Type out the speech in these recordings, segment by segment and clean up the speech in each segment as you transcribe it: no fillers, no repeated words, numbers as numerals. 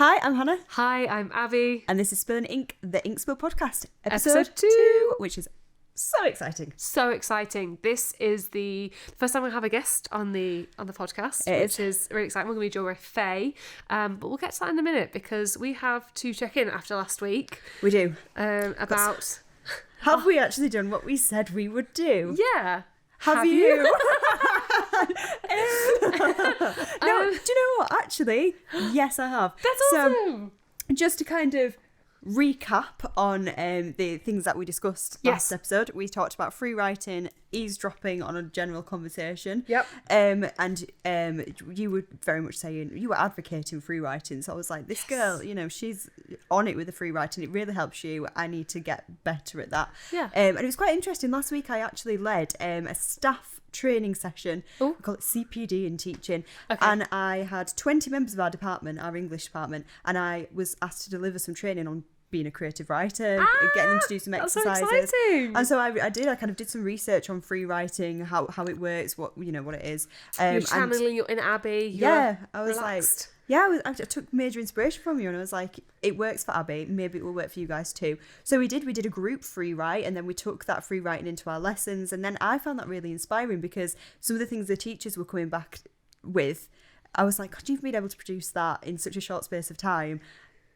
Hi, I'm Hannah. Hi, I'm Abby. And this is Spilling Ink, the Ink Spill podcast, Episode 2, which is so exciting. So exciting. This is the first time we have a guest on the podcast, which is really exciting. We're going to be joined by Faye, but we'll get to that in a minute because we have to check in after last week. We do. About... Have we actually done what we said we would do? Yeah. Have you? No, do you know what? Actually, yes, I have. That's awesome. So, just to kind of recap on the things that we discussed last episode, we talked about free writing, eavesdropping on a general conversation. Yep. And you were very much saying, you were advocating free writing. So I was like, this girl, you know, she's on it with the free writing. It really helps you. I need to get better at that. Yeah. And it was quite interesting. Last week I actually led a staff training session. Ooh. We call it CPD in teaching. Okay. And I had 20 members of our department, our English department, and I was asked to deliver some training on being a creative writer, getting them to do some exercises. That's so exciting. And so I kind of did some research on free writing, how it works, what it is. You're channeling your inner Abby. I was relaxed. I took major inspiration from you, and I was like, it works for Abby, maybe it will work for you guys too. So we did a group free write, and then we took that free writing into our lessons, and then I found that really inspiring because some of the things the teachers were coming back with, I was like, God, you've been able to produce that in such a short space of time.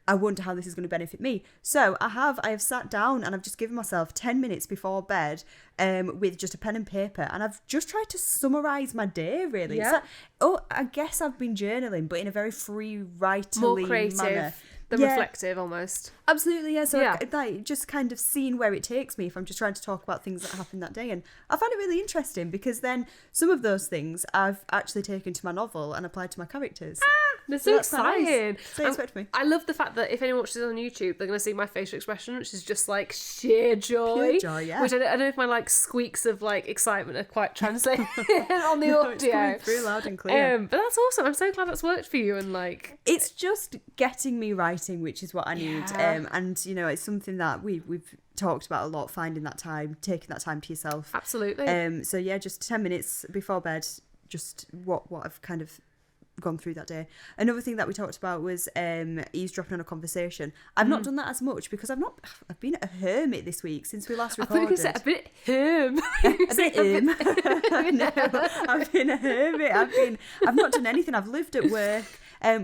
I wonder how this is going to benefit me. So I have sat down and I've just given myself 10 minutes before bed with just a pen and paper, and I've just tried to summarise my day, really. Yeah. I guess I've been journaling, but in a very free writerly More creative manner. than reflective almost. Absolutely, yeah. So Yeah. like just kind of seeing where it takes me if I'm just trying to talk about things that happened that day. And I find it really interesting because then some of those things I've actually taken to my novel and applied to my characters. That's so that's quite exciting. nice. So expect me. I love the fact that if anyone watches this on YouTube, they're going to see my facial expression, which is just like sheer joy. Pure joy, yeah. Which I don't know if my like squeaks of like excitement are quite translated on the No, it's audio. coming through loud and clear. But that's awesome. I'm so glad that's worked for you. And like, it's just getting me writing, which is what I need. Yeah. And it's something that we've talked about a lot, finding that time, taking that time to yourself. absolutely. So yeah, just 10 minutes before bed, just what I've kind of gone through that day. Another thing that we talked about was eavesdropping on a conversation. I've not done that as much because I've been a hermit this week since we last recorded. I thought you could say a bit No, I've been a hermit. I've not done anything. I've lived at work.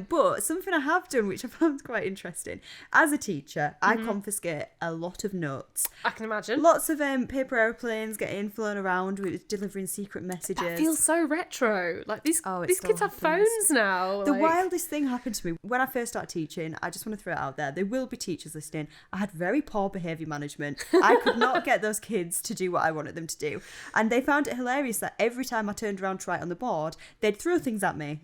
But something I have done, which I found quite interesting, as a teacher, I confiscate a lot of notes. I can imagine. Lots of paper airplanes getting flown around with delivering secret messages. That feels so retro. Like these still kids have happens. phones now. The like... wildest thing happened to me when I first started teaching. I just want to throw it out there. There will be teachers listening. I had very poor behaviour management. I could not get those kids to do what I wanted them to do. And they found it hilarious that every time I turned around to write on the board, they'd throw things at me.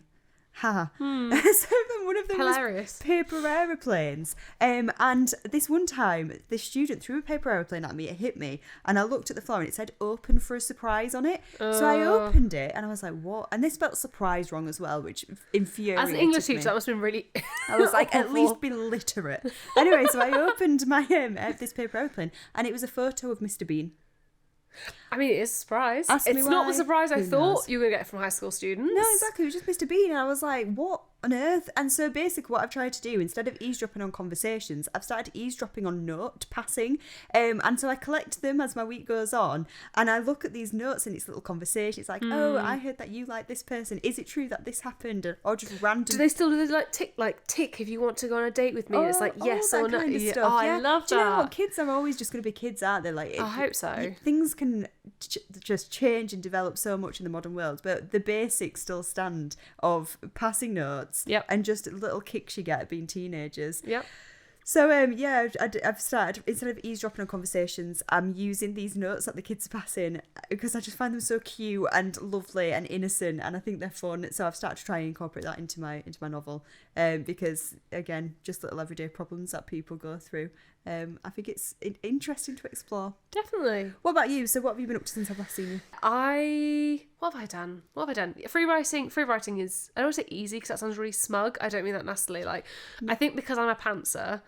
So then one of them Hilarious. was paper aeroplanes. And this one time, this student threw a paper aeroplane at me. It hit me. And I looked at the floor and it said open for a surprise on it. So I opened it and I was like, what? And they spelled surprise wrong as well, which infuriated me. As an English teacher, that must have been really... I was like, at awful. least be literate. Anyway, so I opened my this paper airplane and it was a photo of Mr. Bean. I mean, it is a surprise. Ask me It's not why. the surprise I Who thought knows? you were going to get from high school students. No, exactly. It was just Mr. Bean. And I was like, what on earth? And so basically what I've tried to do, instead of eavesdropping on conversations, I've started eavesdropping on note passing. And so I collect them as my week goes on. And I look at these notes and it's little conversations. It's like, oh, I heard that you like this person. Is it true that this happened? Or just random... Do they still do the tick if you want to go on a date with me? And it's like yes all or that no. kind of Yeah. stuff. Oh, Yeah. I love Do you know that. what? Kids are always just going to be kids, aren't they? Like, I hope so. Things can just change and develop so much in the modern world, but the basics still stand of passing notes and just little kicks you get at being teenagers. Yep. So I've started, instead of eavesdropping on conversations, I'm using these notes that the kids are passing because I just find them so cute and lovely and innocent, and I think they're fun. So I've started to try and incorporate that into my novel, because again, just little everyday problems that people go through. I think it's interesting to explore. Definitely. What about you? So what have you been up to since I've last seen you? What have I done? Free writing is, I don't want to say easy because that sounds really smug. I don't mean that nastily. Like, I think because I'm a pantser,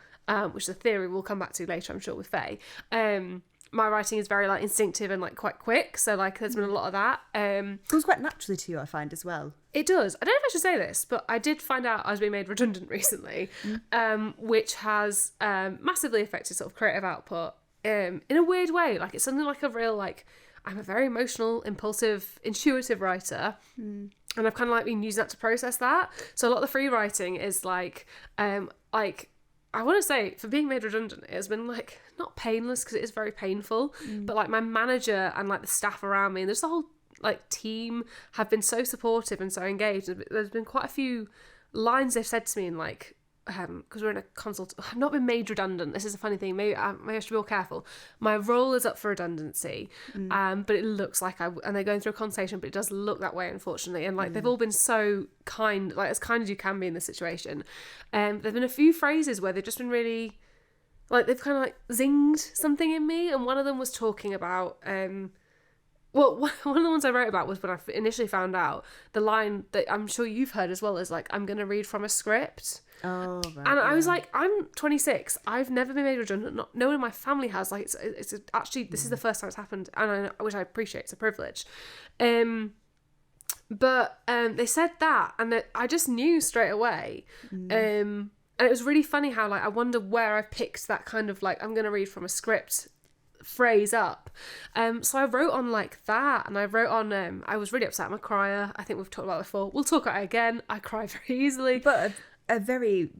which is a theory we'll come back to later, I'm sure, with Faye, my writing is very like instinctive and like quite quick, so like there's been a lot of that. It comes quite naturally to you, I find, as well. It does. I don't know if I should say this, but I did find out I was being made redundant recently, which has massively affected sort of creative output in a weird way. Like it's something like a real like, I'm a very emotional, impulsive, intuitive writer. And I've kind of like been using that to process that. So a lot of the free writing is like I want to say, for being made redundant, it has been like not painless because it is very painful, but like my manager and like the staff around me and just the whole like team have been so supportive and so engaged. There's been quite a few lines they've said to me in like, because we're in a consult. I've not been made redundant. This is a funny thing. Maybe I should be more careful. My role is up for redundancy, but it looks like and they're going through a conversation, but it does look that way, unfortunately. And like they've all been so kind, like as kind as you can be in this situation. There've been a few phrases where they've just been really, like they've kind of like zinged something in me. And one of them was talking about. Well, one of the ones I wrote about was when I initially found out the line that I'm sure you've heard as well is like, I'm going to read from a script. Oh, right, and I was like, I'm 26. I've never been made redundant. No one in my family has. Like, it's actually, this is the first time it's happened, and which I appreciate. It's a privilege. But they said that, and I just knew straight away. And it was really funny how, like, I wonder where I picked that kind of, like, I'm going to read from a script phrase up. So I wrote on like that, and I wrote on, I was really upset. I'm a crier. I think we've talked about it before. We'll talk about it again. I cry very easily. But a very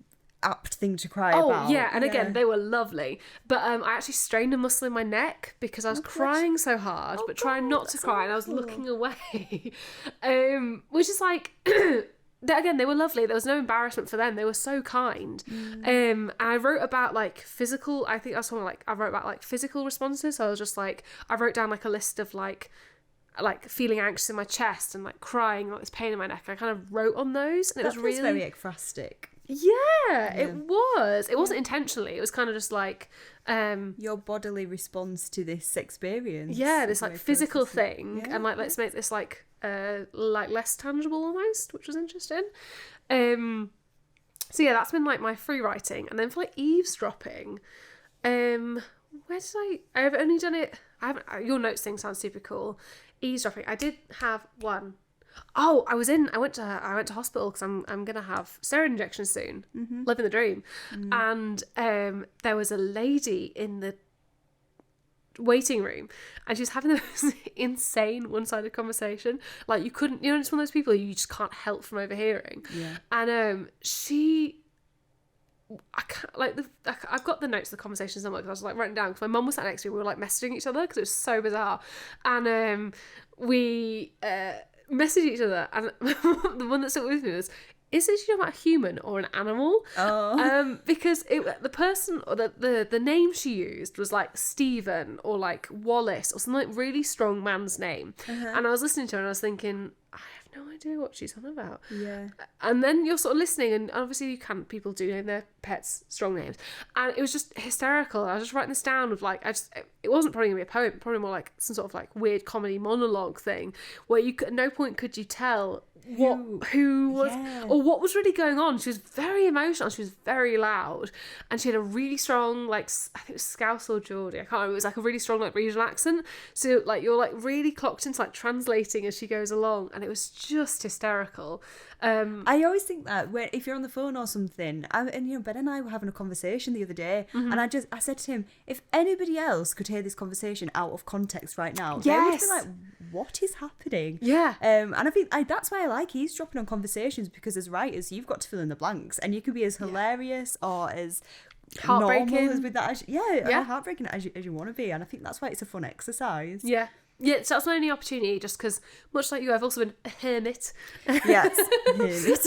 apt thing to cry about. Oh, yeah. And again, they were lovely. But I actually strained a muscle in my neck because I was crying so hard, but trying not to cry. And I was looking away. Which is like... Again, they were lovely. There was no embarrassment for them. They were so kind. And I wrote about like physical, I think that's one like, I wrote about like physical responses. So I was just like, I wrote down like a list of like feeling anxious in my chest and like crying, like this pain in my neck. I kind of wrote on those, and it was really very ekphrastic. Yeah, it was. It wasn't intentionally. It was kind of just like your bodily response to this experience. Yeah, this like physical thing, and like let's make this like less tangible almost, which was interesting. So yeah, that's been like my free writing, and then for like eavesdropping, where did I've only done it. I haven't. Your notes thing sounds super cool. Eavesdropping. I did have one. Oh, I went to hospital because I'm gonna have steroid injections soon. Living the dream. And there was a lady in the waiting room, and she was having the most insane one-sided conversation. Like you couldn't, it's one of those people you just can't help from overhearing. Yeah. And I've got the notes of the conversation somewhere because I was like writing down because my mum was sat next to me. We were like messaging each other because it was so bizarre, and we messaged each other, and the one that stuck with me was, is this about a human or an animal? Because the person or the name she used was like Stephen or like Wallace or something like really strong man's name. And I was listening to her and I was thinking, I have no idea what she's on about. Yeah. And then you're sort of listening, and obviously people do name their pets strong names, and it was just hysterical. I was just writing this down of like, it wasn't probably gonna be a poem, probably more like some sort of like weird comedy monologue thing where at no point could you tell who was or what was really going on. She was very emotional, she was very loud, and she had a really strong like, I think it was Scouse or Geordie, I can't remember, it was like a really strong like regional accent, so like you're like really clocked into like translating as she goes along, and it was just hysterical. I always think that if you're on the phone or something, Ben and I were having a conversation the other day, and I said to him, if anybody else could hear this conversation out of context right now, they would be like, what is happening? Yeah. And I think that's why I like eavesdropping on conversations, because as writers you've got to fill in the blanks, and you can be as hilarious or as heartbreaking normal with that heartbreaking as you want to be, and I think that's why it's a fun exercise. Yeah, so that's my only opportunity, just because, much like you, I've also been a hermit. Yes,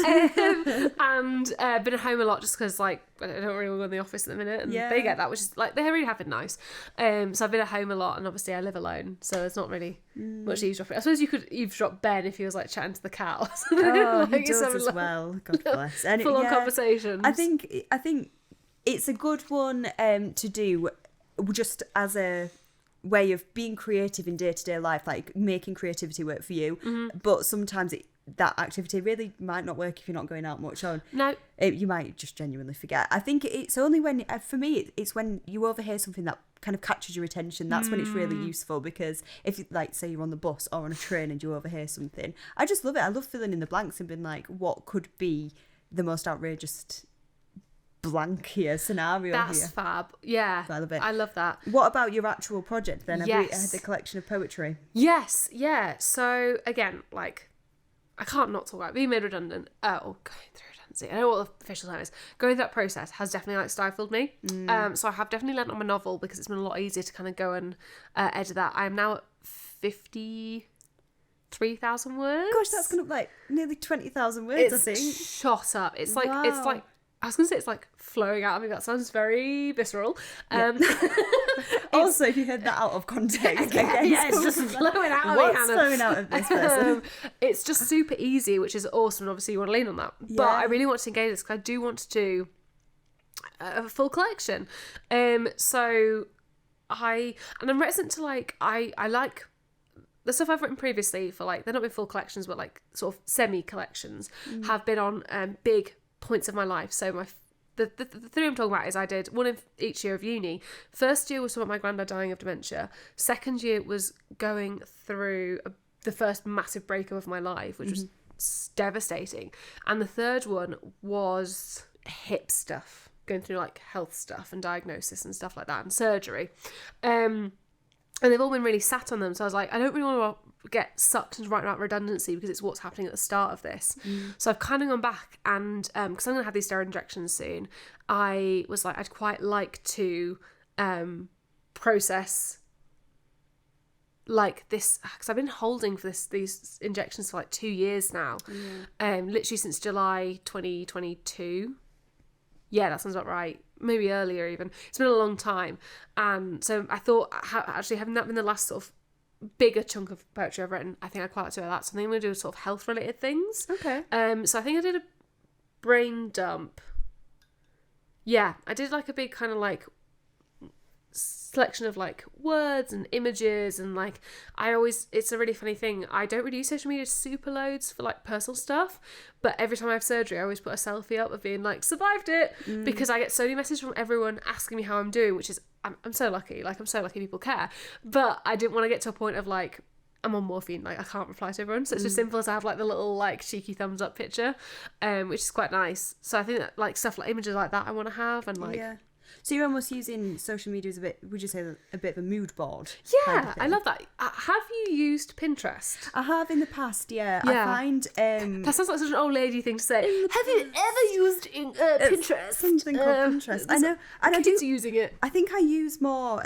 hermit. And been at home a lot just because, like, I don't really want to go in the office at the minute, and they get that, which is, like, they really have been nice. So I've been at home a lot, and obviously I live alone, so there's not really much eavesdropping. I suppose you could eavesdrop Ben if he was, like, chatting to the cat or something. He does as well, God bless. Full-on conversations. I think it's a good one to do just as a way of being creative in day-to-day life, like making creativity work for you, but sometimes that activity really might not work if you're not going out much on. No. You might just genuinely forget. I think it's only when, for me, it's when you overhear something that kind of catches your attention, that's when it's really useful. Because if you, like, say you're on the bus or on a train and you overhear something, I just love it. I love filling in the blanks and being like, what could be the most outrageous blank here scenario? That's fab. Yeah, I love it. I love that. What about your actual project then? Have you Yes. had the collection of poetry? Yes, yeah. So again, like, I can't not talk about it. Being made redundant. Oh, going through redundancy. I know what the official term is. Going through that process has definitely like stifled me. So I have definitely learnt on my novel because it's been a lot easier to kind of go and edit that. I am now at 53,000 words. Gosh, that's gone up like nearly 20,000 words, I It's think. shot up. It's like Wow. it's like I was gonna say it's like flowing out of me. That sounds very visceral. Also, if you heard that out of context, again, yeah, it's just flowing out of me, what's Hannah. flowing out of this person? It's just super easy, which is awesome. And obviously, you want to lean on that. But I really want to engage this because I do want to do a full collection. So I'm reticent to like I like the stuff I've written previously for like they're not been full collections, but like sort of semi collections have been on big points of my life. So the three I'm talking about is I did one of each year of uni. First year was about my granddad dying of dementia. Second year was going through the first massive breakup of my life, which was devastating. And the third one was hip stuff, going through like health stuff and diagnosis and stuff like that and surgery. And they've all been really sat on them. So I was like, I don't really want to get sucked into writing about redundancy because it's what's happening at the start of this. So I've kind of gone back and, because I'm going to have these steroid injections soon, I was like, I'd quite like to process like this, because I've been holding for these injections for like 2 years now. Literally since July 2022. Yeah, that sounds about right. Maybe earlier even. It's been a long time. And so I thought, actually having that been the last sort of bigger chunk of poetry I've written, I think I'd quite like to do that. So I think I'm going to do sort of health related things. Okay. So I think I did a brain dump. Yeah, I did like a big kind of like selection of like words and images, and like it's a really funny thing, I don't really use social media super loads for like personal stuff, but every time I have surgery I always put a selfie up of being like survived it, because I get so many messages from everyone asking me how I'm doing, which is I'm so lucky, like I'm so lucky people care, but I didn't want to get to a point of like I'm on morphine, like I can't reply to everyone, so it's just simple as I have like the little like cheeky thumbs up picture, which is quite nice. So I think that like stuff like images like that I want to have, and like So you're almost using social media as a bit, would you say, a bit of a mood board? Yeah, I love that. Have you used Pinterest? I have in the past, yeah. I Yeah. find... That sounds like such an old lady thing to say. Have you ever used Pinterest? something called Pinterest. I know. And I do... Kids are using it. I think I use more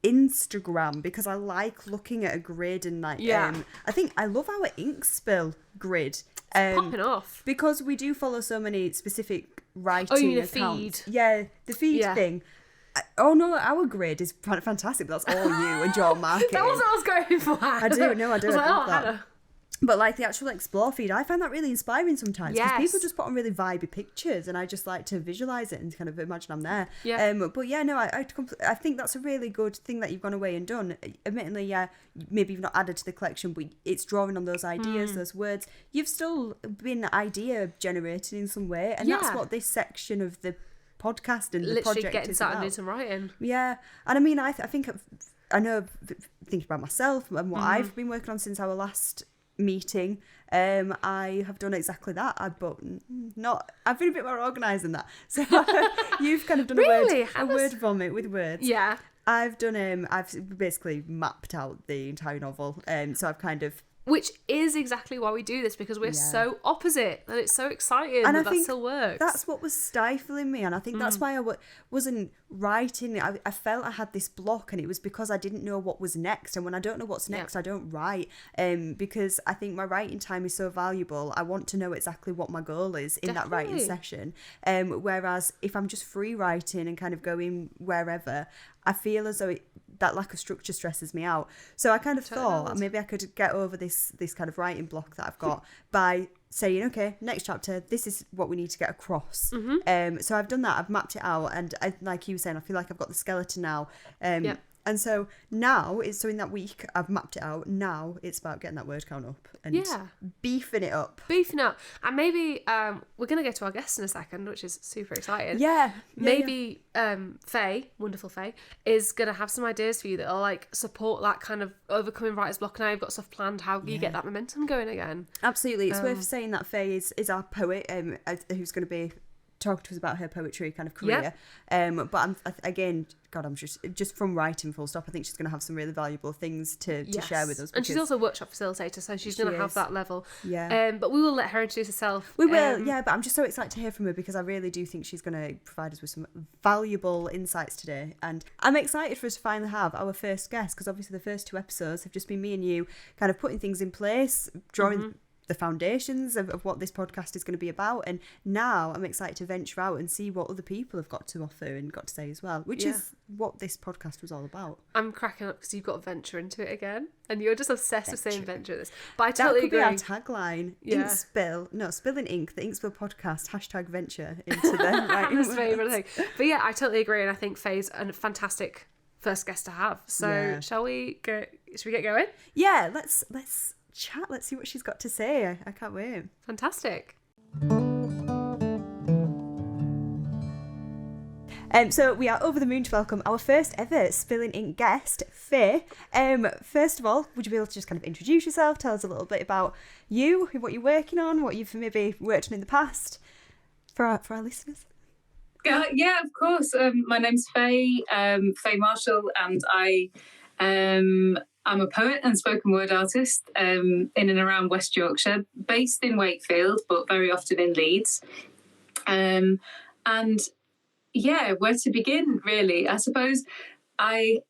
Instagram because I like looking at a grid and like... Yeah. I think I love our ink spill grid. Popping off. Because we do follow so many specific writing Oh, you mean a accounts. feed? Yeah, the feed thing. Oh no, our grid is fantastic. But that's all you and your marketing. That was what I was going for. I do. I was I like, love oh, that. Hannah. But like the actual Explore feed, I find that really inspiring sometimes because Yes. people just put on really vibey pictures, and I just like to visualize it and kind of imagine I'm there. Yeah. But yeah, no, I think that's a really good thing that you've gone away and done. Admittedly, yeah, maybe you've not added to the collection, but it's drawing on those ideas, those words. You've still been idea generating in some way, and that's Yeah. what this section of the podcast and the Literally project getting is started about. doing some writing. Yeah, and I mean, I think I know, thinking about myself and what I've been working on since our last meeting, I have done exactly that. I've been a bit more organised than that. So you've kind of done Really? a word vomit with words. Yeah. I've done I've basically mapped out the entire novel. So I've kind of Which is exactly why we do this, because we're so opposite, and it's so exciting And that I think still works. that's what was stifling me, and I think that's why I wasn't writing. I felt I had this block, and it was because I didn't know what was next, and when I don't know what's next, I don't write, because I think my writing time is so valuable. I want to know exactly what my goal is in that writing session, whereas if I'm just free writing and kind of going wherever, I feel as though that lack of structure stresses me out. So I kind of thought maybe I could get over this kind of writing block that I've got by saying, okay, next chapter, this is what we need to get across. So I've done that. I've mapped it out, and like you were saying, I feel like I've got the skeleton now. And so now it's so in that week I've mapped it out. Now it's about getting that word count up and beefing it up. Beefing up. And maybe we're going to get to our guests in a second, which is super exciting. Yeah. Maybe Faye, wonderful Faye, is going to have some ideas for you that will like support that kind of overcoming writer's block. Now you've got stuff planned, how you get that momentum going again. Absolutely. It's worth saying that Faye is our poet who's going to be talking to us about her poetry kind of career. But again, I'm just from writing full stop, I think she's going to have some really valuable things to share with us. And she's also a workshop facilitator, so she's going to have that level. Yeah. But we will let her introduce herself. We will, but I'm just so excited to hear from her because I really do think she's going to provide us with some valuable insights today. And I'm excited for us to finally have our first guest, because obviously the first 2 episodes have just been me and you kind of putting things in place, drawing the foundations of what this podcast is going to be about. And now I'm excited to venture out and see what other people have got to offer and got to say as well, which is what this podcast was all about. I'm cracking up because you've got to venture into it again, and you're just obsessed with saying venture this. But I totally agree. That could be our tagline. Yeah. Spilling ink, the Inkspill podcast, #venture into the writing That's favourite thing. But yeah, I totally agree, and I think Faye's a fantastic first guest to have. So should we get going? Yeah, let's chat. Let's see what she's got to say. I can't wait. Fantastic. So we are over the moon to welcome our first ever Spilling Ink guest, Faye. First of all, would you be able to just kind of introduce yourself, tell us a little bit about you, what you're working on, what you've maybe worked on in the past for our listeners? Yeah, of course. My name's Faye, Faye Marshall, and I'm a poet and spoken word artist in and around West Yorkshire, based in Wakefield, but very often in Leeds. And yeah, where to begin, really? I suppose I,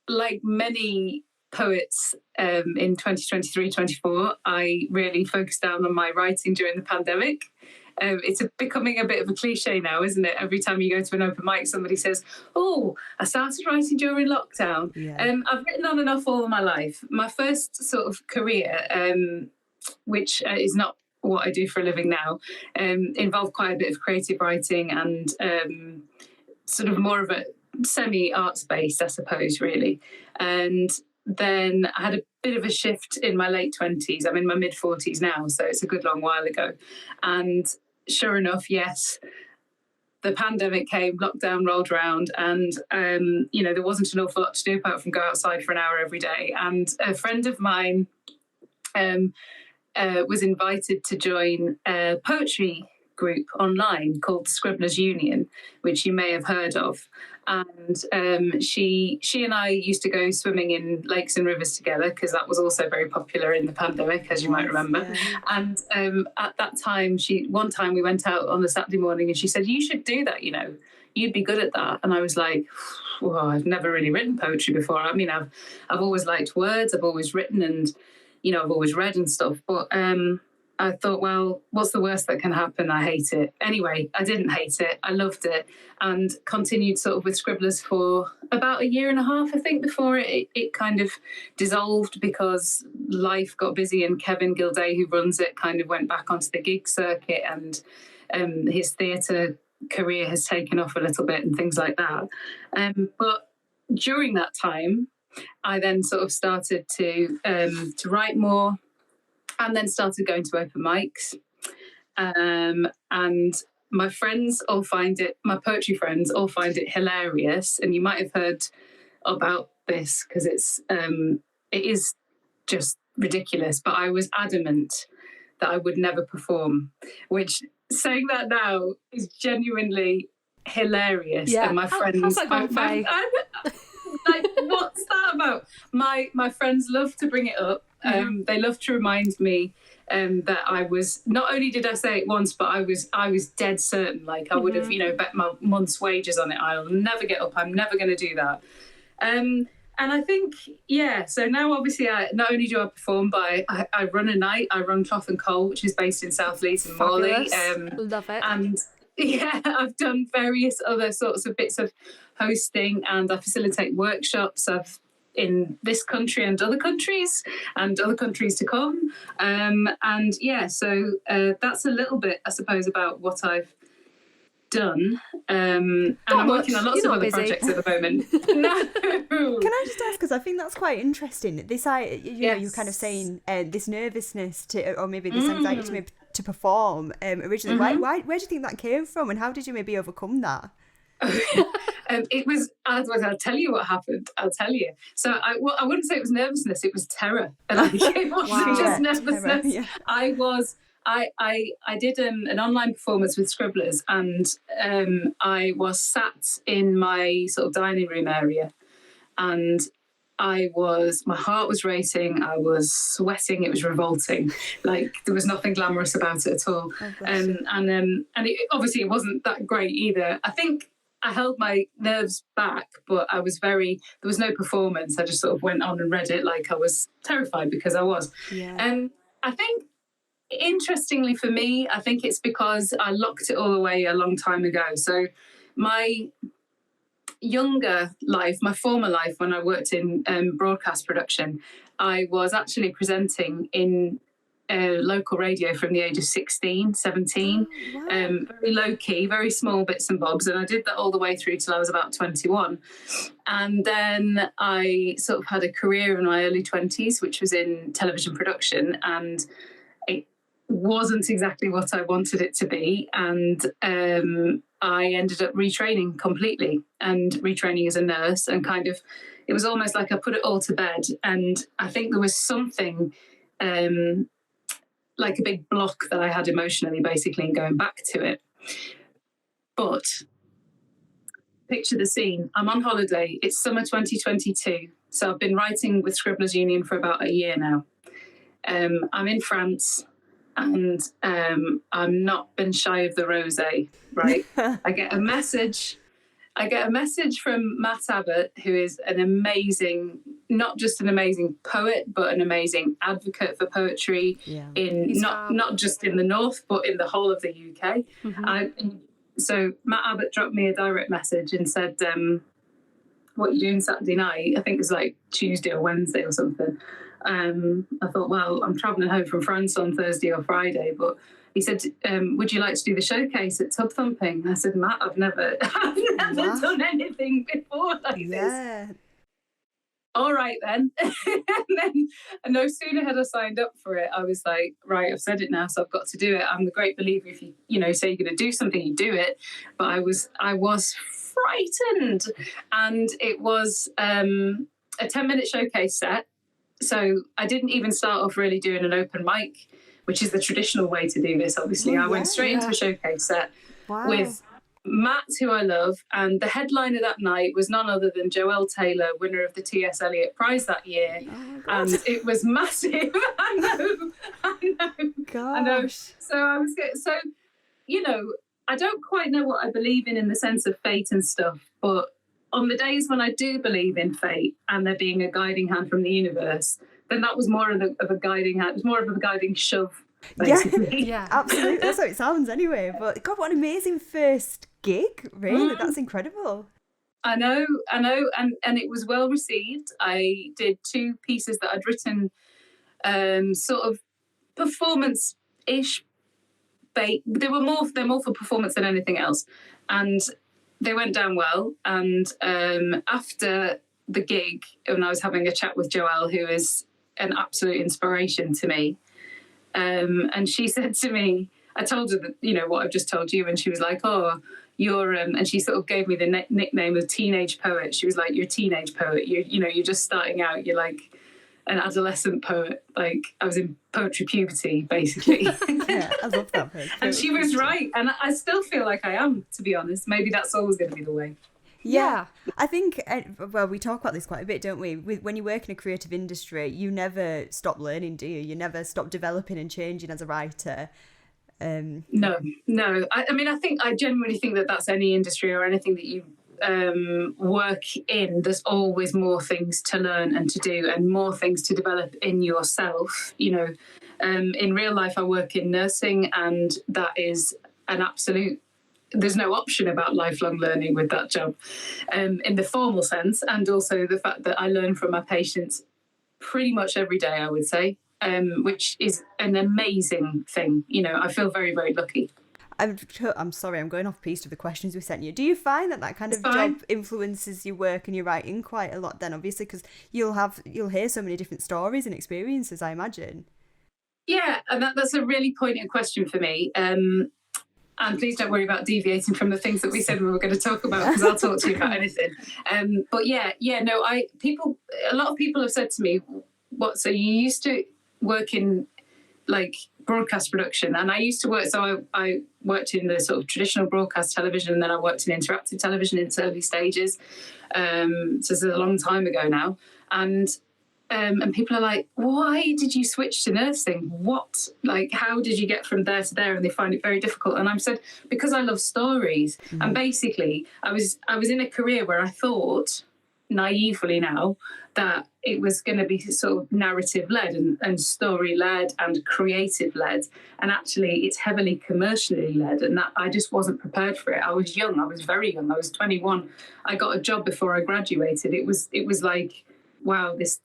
like many poets in 2023-24, I really focused down on my writing during the pandemic. It's becoming a bit of a cliche now, isn't it? Every time you go to an open mic, somebody says, "Oh, I started writing during lockdown." Yeah. I've written on and off all of my life. My first sort of career, which is not what I do for a living now, involved quite a bit of creative writing and sort of more of a semi-arts based, I suppose, really. And then I had a bit of a shift in my late 20s. I'm in my mid-40s now, so it's a good long while ago. And sure enough, yes, the pandemic came, lockdown rolled around, and there wasn't an awful lot to do apart from go outside for an hour every day. And a friend of mine was invited to join a poetry group online called the Scribner's Union, which you may have heard of. And she and I used to go swimming in lakes and rivers together because that was also very popular in the pandemic, as you might remember. Yeah. And at that time, one time we went out on a Saturday morning and she said, "You should do that, you'd be good at that." And I was like, well, I've never really written poetry before. I mean, I've always liked words, I've always written, and I've always read and stuff, but I thought, well, what's the worst that can happen? I hate it. Anyway, I didn't hate it. I loved it and continued sort of with Scribblers for about 1.5 years, I think, before it kind of dissolved because life got busy and Kevin Gilday, who runs it, kind of went back onto the gig circuit and his theatre career has taken off a little bit and things like that. But during that time, I then sort of started to write more, and then started going to open mics. And my friends all my poetry friends all find it hilarious. And you might have heard about this because it is just ridiculous. But I was adamant that I would never perform, which saying that now is genuinely hilarious. Yeah. And my friends... like, what's that about? My friends love to bring it up. They love to remind me that I was, not only did I say it once, but I was dead certain, like I would have, bet my month's wages on it. I'll never get up. I'm never going to do that. And I think, so now obviously not only do I perform, but I run a night. I run Cloth and Coal, which is based in South Leeds and Morley. Love it. And I've done various other sorts of bits of hosting, and I facilitate workshops in this country and other countries to come. So that's a little bit, I suppose, about what I've done. And Not I'm working much. on lots You're of not other busy. projects at the moment. No. Can I just ask, because I think that's quite interesting. This, you know, you're kind of Yes. saying this nervousness to, or maybe this anxiety to, maybe, to perform originally. Why, where do you think that came from, and how did you maybe overcome that? It was, I'll tell you what happened. I'll tell you. So I wouldn't say it was nervousness, it was terror. Like, it wasn't Wow. just Yeah, nervousness. terror, yeah. I did an online performance with Scribblers, and I was sat in my sort of dining room area, and my heart was racing, I was sweating, it was revolting. Like, there was nothing glamorous about it at all. Oh, bless you. And obviously it wasn't that great either. I think I held my nerves back, but there was no performance. I just sort of went on and read it like I was terrified, because I was. Yeah. And I think, interestingly for me, I think it's because I locked it all away a long time ago. So my younger life, my former life, when I worked in broadcast production, I was actually presenting in local radio from the age of 16, 17. Wow. Very low key, very small bits and bobs. And I did that all the way through till I was about 21. And then I sort of had a career in my early 20s, which was in television production. And it wasn't exactly what I wanted it to be. And I ended up retraining completely, and retraining as a nurse, and kind of, it was almost like I put it all to bed. And I think there was something like a big block that I had emotionally, basically, in going back to it. But picture the scene. I'm on holiday. It's summer 2022. So I've been writing with Scribblers Union for about a year now. I'm in France, and I'm not been shy of the rosé, right? I get a message from Matt Abbott, who is an amazing, not just an amazing poet, but an amazing advocate for poetry in not just in the North, but in the whole of the UK. So Matt Abbott dropped me a direct message and said, what are you doing Saturday night? I think it was like Tuesday or Wednesday or something. I thought, well, I'm travelling home from France on Thursday or Friday, but he said, would you like to do the showcase at Tub Thumping? And I said, Matt, I've never done anything before like this. All right, then. And no sooner had I signed up for it, I was like, right, I've said it now, so I've got to do it. I'm the great believer, if you say you're going to do something, you do it. But I was frightened. And it was a 10-minute showcase set. So I didn't even start off really doing an open mic, which is the traditional way to do this, obviously. I went straight into a showcase set with Matt, who I love, and the headliner that night was none other than Joelle Taylor, winner of the T.S. Eliot Prize that year. And it was massive. I know. Gosh. So I was I don't quite know what I believe in the sense of fate and stuff, but on the days when I do believe in fate and there being a guiding hand from the universe, then that was more of a guiding hand. It was more of a guiding shove, basically. Yeah. Absolutely. That's how it sounds anyway. But God, what an amazing first gig, really. That's incredible. I know. And it was well received. I did 2 pieces that I'd written, sort of performance-ish. They're more for performance than anything else. And they went down well. And after the gig, when I was having a chat with Joelle, who is an absolute inspiration to me, and she said to me, I told her that, what I've just told you, and she was like, oh, you're, and she sort of gave me the nickname of teenage poet. She was like, you're a teenage poet. You're just starting out. You're like an adolescent poet. Like, I was in poetry puberty, basically. Yeah, I love that. And she was right. And I still feel like I am, to be honest. Maybe that's always going to be the way. Yeah, I think, we talk about this quite a bit, don't we? When you work in a creative industry, you never stop learning, do you? You never stop developing and changing as a writer. No. I genuinely think that that's any industry or anything that you work in. There's always more things to learn and to do, and more things to develop in yourself. In real life, I work in nursing, and that is an absolute. There's no option about lifelong learning with that job, in the formal sense, and also the fact that I learn from my patients pretty much every day, I would say, which is an amazing thing. I feel very, very lucky. I'm sorry, I'm going off piece of the questions we sent you. Do you find that kind of job influences your work and your writing quite a lot then, obviously, because you'll hear so many different stories and experiences, I imagine? Yeah, and that's a really poignant question for me. And please don't worry about deviating from the things that we said we were going to talk about, because I'll talk to you about anything. But no, a lot of people have said to me, "What? So you used to work in like broadcast production?" And I used to work. So I worked in the sort of traditional broadcast television, and then I worked in interactive television in its early stages. So this is a long time ago now, and people are like, "Why did you switch to nursing? What? Like, how did you get from there to there?" And they find it very difficult. And I've said, because I love stories. Mm-hmm. And basically, I was in a career where I thought, naively now, that it was going to be sort of narrative led and story led and creative led. And actually, it's heavily commercially led. And that I just wasn't prepared for it. I was young. I was very young. I was 21. I but a job before I graduated. It was like, wow, this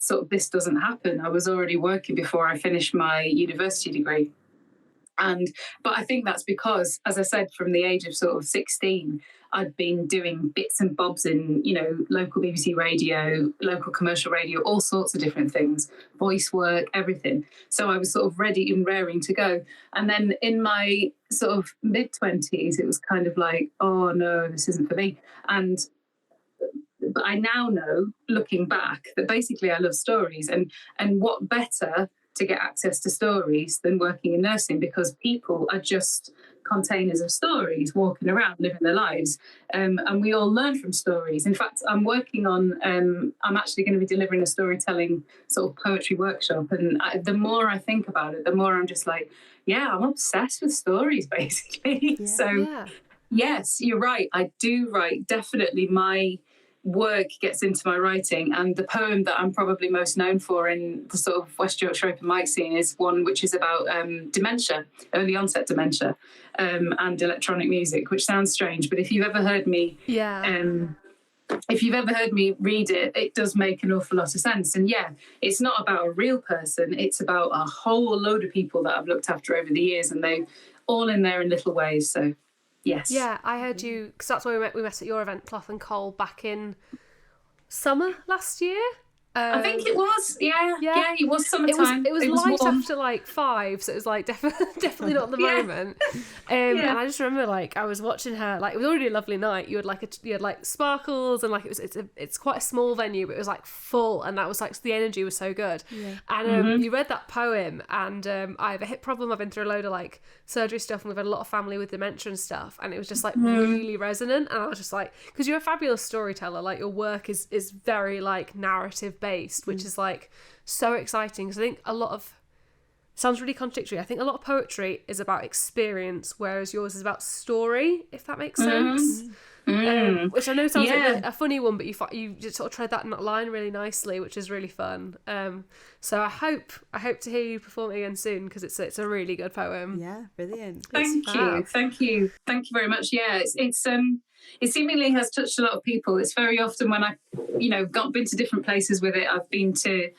doesn't happen. I was already working before I finished my university degree. But I think that's because, as I said, from the age of sort of 16, I'd been doing bits and bobs in, local BBC radio, local commercial radio, all sorts of different things, voice work, everything. So I was sort of ready and raring to go. And then in my sort of mid-20s, it was kind of like, oh no, this isn't for me. But I now know, looking back, that basically I love stories, and what better to get access to stories than working in nursing, because people are just containers of stories walking around living their lives, and we all learn from stories. In fact, I'm working on I'm actually going to be delivering a storytelling sort of poetry workshop, and the more I think about it, the more I'm just like, yeah, I'm obsessed with stories basically. Yes, you're right, I do write. Definitely my work gets into my writing, and the poem that I'm probably most known for in the sort of West Yorkshire open mic scene is one which is about dementia, early onset dementia, and electronic music, which sounds strange, but if you've ever heard me read it, it does make an awful lot of sense. And yeah, it's not about a real person, it's about a whole load of people that I've looked after over the years, and they all in there in little ways. So yes. Yeah, I heard you, because that's where we met at your event, Cloth and Coal, back in summer last year. I think it was, yeah, it was summertime. It was light warm. After like 5, so it was like definitely not the moment. And I just remember, like, I was watching her, like, it was already a lovely night. You had like sparkles, and like it's quite a small venue, but it was like full, and that was like, the energy was so good. Yeah. And you read that poem, and I have a hip problem. I've been through a load of like surgery stuff, and we've had a lot of family with dementia and stuff, and it was just like really resonant. And I was just like, because you're a fabulous storyteller, like your work is very like narrative based, which is like so exciting, because I think a lot of, sounds really contradictory, I think a lot of poetry is about experience, whereas yours is about story, if that makes sense. Which I know sounds like a funny one, but you just sort of tread that line really nicely, which is really fun. So I hope to hear you perform it again soon, because it's a really good poem. Yeah, brilliant. Thank you very much. Yeah, it seemingly has touched a lot of people. It's very often when I, been to different places with it. I've been to,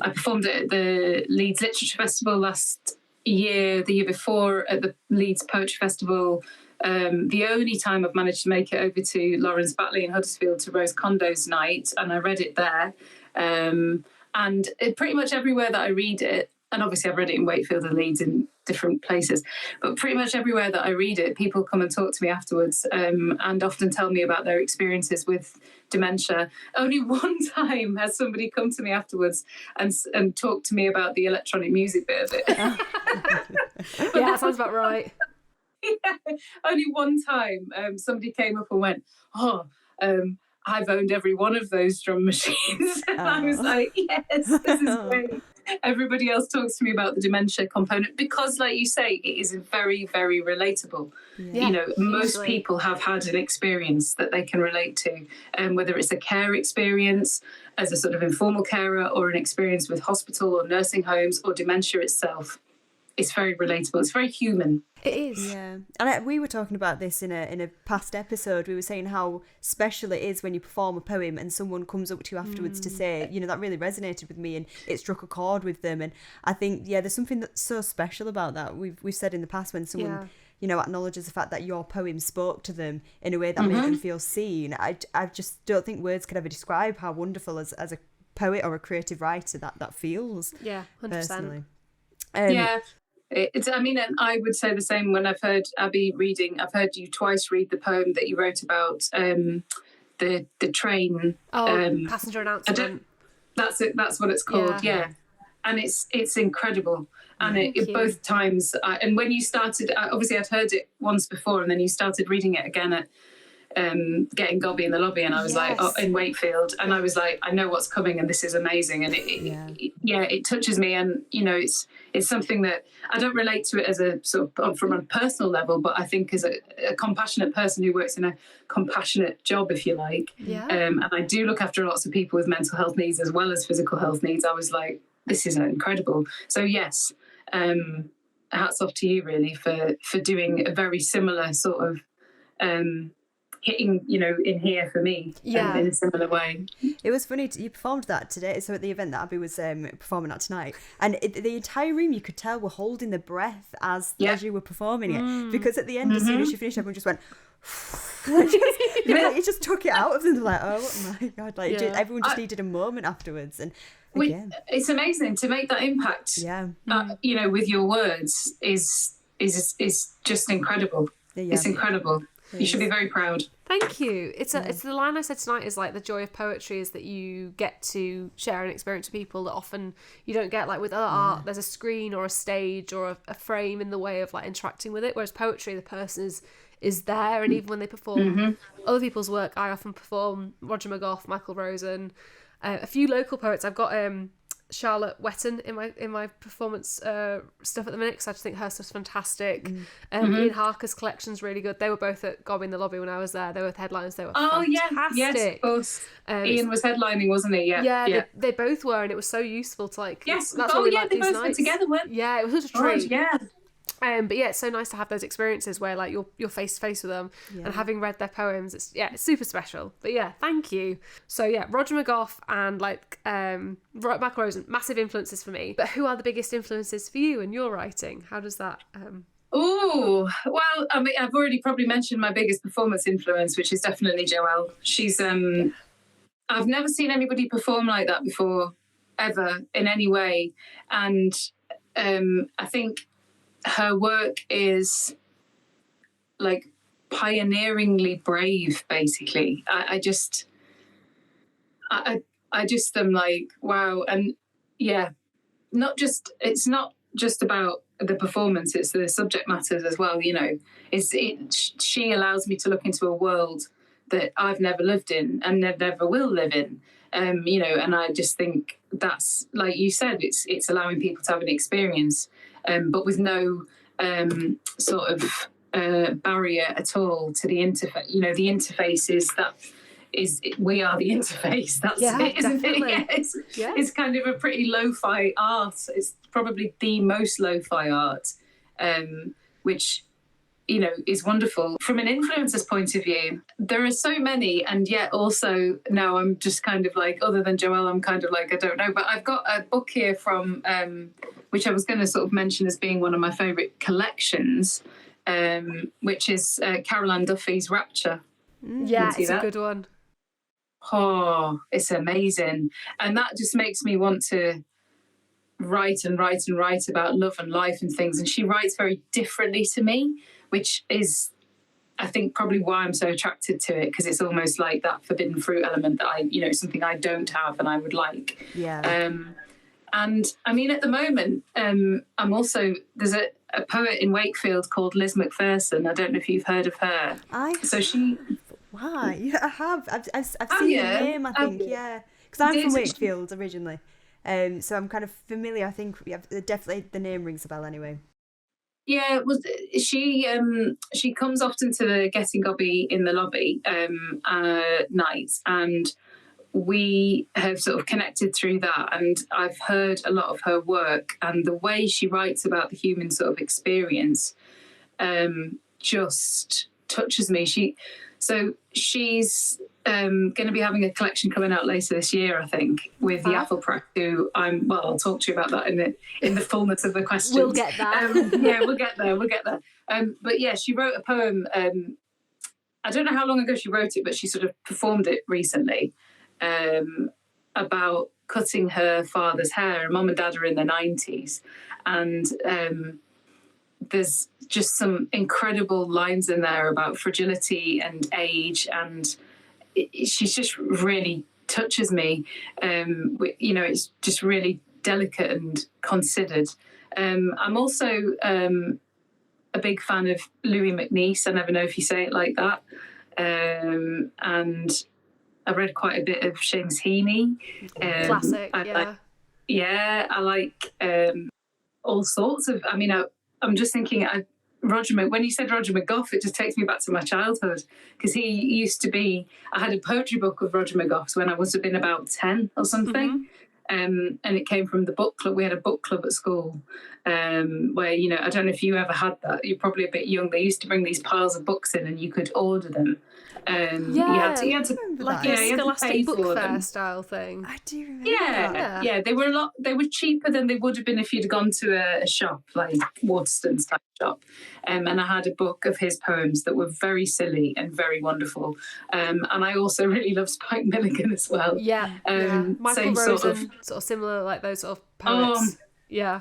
I performed at the Leeds Literature Festival last year, the year before at the Leeds Poetry Festival. The only time I've managed to make it over to Lawrence Batley in Huddersfield to Rose Condo's night, and I read it there. And pretty much everywhere that I read it, and obviously I've read it in Wakefield and Leeds in different places, but pretty much everywhere that I read it, people come and talk to me afterwards, and often tell me about their experiences with dementia. Only one time has somebody come to me afterwards and talked to me about the electronic music bit of it. Yeah, that sounds about right. Yeah, only one time somebody came up and went, I've owned every one of those drum machines. And I was like, yes, this is great. Everybody else talks to me about the dementia component because, like you say, it is very, very relatable. Yeah. Most people have had an experience that they can relate to, whether it's a care experience as a sort of informal carer, or an experience with hospital or nursing homes, or dementia itself. It's very relatable. It's very human. It is. Yeah, and we were talking about this in a past episode. We were saying how special it is when you perform a poem and someone comes up to you afterwards to say, you know, that really resonated with me and it struck a chord with them. And I think, yeah, there's something that's so special about that. We've said in the past when someone, you know, acknowledges the fact that your poem spoke to them in a way that made them feel seen. I just don't think words could ever describe how wonderful as a poet or a creative writer that feels. Yeah, 100%. Personally. Yeah. I mean, and I would say the same when I've heard Abby reading. I've heard you twice read the poem that you wrote about the train. Passenger announcement. That's it. That's what it's called. Yeah. And it's incredible. And it both times. And when you started, obviously I'd heard it once before, and then you started reading it again at Getting Gobby in the Lobby, and I was like, in Wakefield, and I was like, I know what's coming, and this is amazing, and it touches me, and you know, it's something that I don't relate to it as a sort of from a personal level, but I think as a compassionate person who works in a compassionate job, if you like, and I do look after lots of people with mental health needs as well as physical health needs. I was like, this is incredible. So yes, hats off to you really for doing a very similar sort of hitting, you know, in here for me in a similar way. It was funny, you performed that today, so at the event that Abby was performing at tonight, and the entire room, you could tell, were holding their breath as you were performing it, because at the end, as soon as you finished, everyone just went it just took it out of them, like, oh my god, like everyone just needed a moment afterwards. And again, it's amazing to make that impact, you know, with your words is just incredible. It's incredible. You should be very proud. Thank you. It's the line I said tonight is like the joy of poetry is that you get to share an experience with people that often you don't get. Like with other art, there's a screen or a stage or a frame in the way of like interacting with it. Whereas poetry, the person is there, and even when they perform other people's work, I often perform Roger McGough, Michael Rosen, a few local poets. I've got Charlotte Wetton in my performance stuff at the minute, because I just think her stuff's fantastic. Ian Harker's collection's really good. They were both at Gobby in the Lobby when I was there. They were headliners. They were fantastic. Yes, of course. Ian was headlining, wasn't he? Yeah. They both were, and it was so useful to like. Yes. That's what we like they these both were nights. together, weren't they? Yeah, it was such a treat. Yeah. But yeah, it's so nice to have those experiences where like you're face to face with them, and having read their poems, it's super special. But yeah, thank you. So yeah, Roger McGough and like Michael Rosen, massive influences for me. But who are the biggest influences for you in your writing? How does that? Oh, well, I mean, I've already probably mentioned my biggest performance influence, which is definitely Joelle. She's I've never seen anybody perform like that before, ever, in any way, and I think her work is like pioneeringly brave, basically. I just am like, wow. And yeah, it's not just about the performance, it's the subject matters as well, you know. She allows me to look into a world that I've never lived in and never will live in. You know, and I just think that's, like you said, it's allowing people to have an experience, but with no sort of barrier at all to the interface. You know, the interface we are the interface. That's it, isn't definitely. it? Yeah, it's kind of a pretty lo-fi art. It's probably the most lo-fi art, which, you know, is wonderful. From an influencer's point of view, there are so many, and yet also now I'm just kind of like, other than Joelle, I'm kind of like, I don't know. But I've got a book here from, which I was going to sort of mention as being one of my favourite collections, which is Caroline Duffy's Rapture. Yeah, it's a good one. Oh, it's amazing. And that just makes me want to write and write and write about love and life and things. And she writes very differently to me, which is, I think, probably why I'm so attracted to it, because it's almost like that forbidden fruit element that something I don't have and I would like. Yeah. And I mean, at the moment, I'm also, there's a poet in Wakefield called Liz McPherson. I don't know if you've heard of her. Why? Yeah, I have. I've seen the name, I think, because I'm from Wakefield originally. So I'm kind of familiar. I think definitely the name rings a bell anyway. Yeah, well, she comes often to the Getting Gobby in the Lobby nights, and we have sort of connected through that, and I've heard a lot of her work, and the way she writes about the human sort of experience just touches me. She's going to be having a collection coming out later this year, I think, with the Apple Press, who I'll talk to you about that in the fullness of the questions. We'll get that. Yeah, we'll get there. But yeah, she wrote a poem. I don't know how long ago she wrote it, but she sort of performed it recently, about cutting her father's hair. Mum and Dad are in their 90s, and there's just some incredible lines in there about fragility and age, and she's just really touches me. It's just really delicate and considered. I'm also a big fan of Louis MacNeice. I never know if you say it like that. And I've read quite a bit of Seamus Heaney. Classic, yeah. I like all sorts of. I mean, I'm just thinking. When you said Roger McGough, it just takes me back to my childhood, because he used to be. I had a poetry book of Roger McGough's when I must have been about 10 or something. And it came from the book club. We had a book club at school, where, I don't know if you ever had that. You're probably a bit young. They used to bring these piles of books in, and you could order them. You had to like a Scholastic Book Fair style thing. I do remember that. Yeah. They were cheaper than they would have been if you'd gone to a shop like Waterstones type shop. And I had a book of his poems that were very silly and very wonderful. And I also really love Spike Milligan as well. Michael Rosen, sort of similar, like those sort of poets.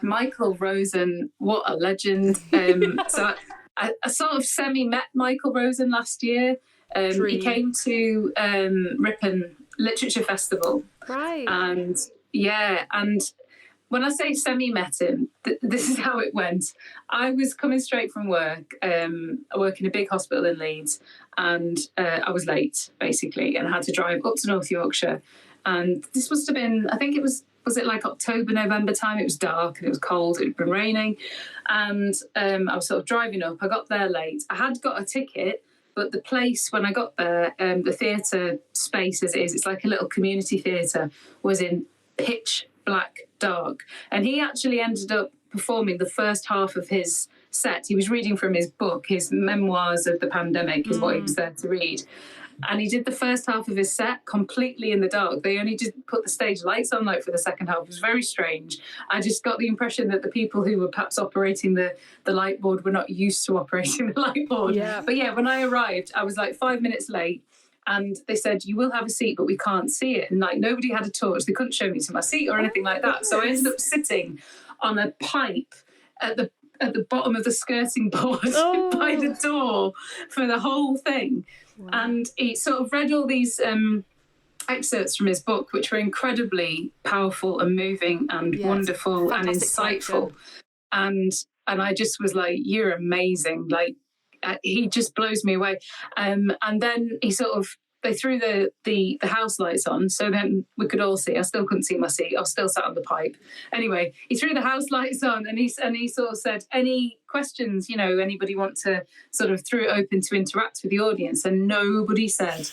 Michael Rosen, what a legend. So I sort of semi-met Michael Rosen last year. He came to Ripon Literature Festival. Right. And when I say semi-met him, this is how it went. I was coming straight from work. I work in a big hospital in Leeds, and I was late, basically, and I had to drive up to North Yorkshire. And this must have been, I think it was it like October, November time? It was dark and it was cold. It had been raining. And I was sort of driving up. I got there late. I had got a ticket, but the place, when I got there, the theatre space as it is, it's like a little community theatre, was in pitch black dark. And he actually ended up performing the first half of his set. He was reading from his book, his memoirs of the pandemic is what he was there to read. And he did the first half of his set completely in the dark. They only just put the stage lights on for the second half. It was very strange. I just got the impression that the people who were perhaps operating the light board were not used to operating the light board. Yeah. But yeah, when I arrived, I was like 5 minutes late. And they said, you will have a seat, but we can't see it. And nobody had a torch. They couldn't show me to my seat or anything like that. So I ended up sitting on a pipe at the bottom of the skirting board by the door for the whole thing. Wow. And he sort of read all these excerpts from his book, which were incredibly powerful and moving and wonderful and insightful. And I just was like, you're amazing. He just blows me away. And then they threw the house lights on, so then we could all see. I still couldn't see my seat. I was still sat on the pipe. Anyway, he threw the house lights on, and he sort of said, any questions, anybody want to sort of threw it open to interact with the audience, and nobody said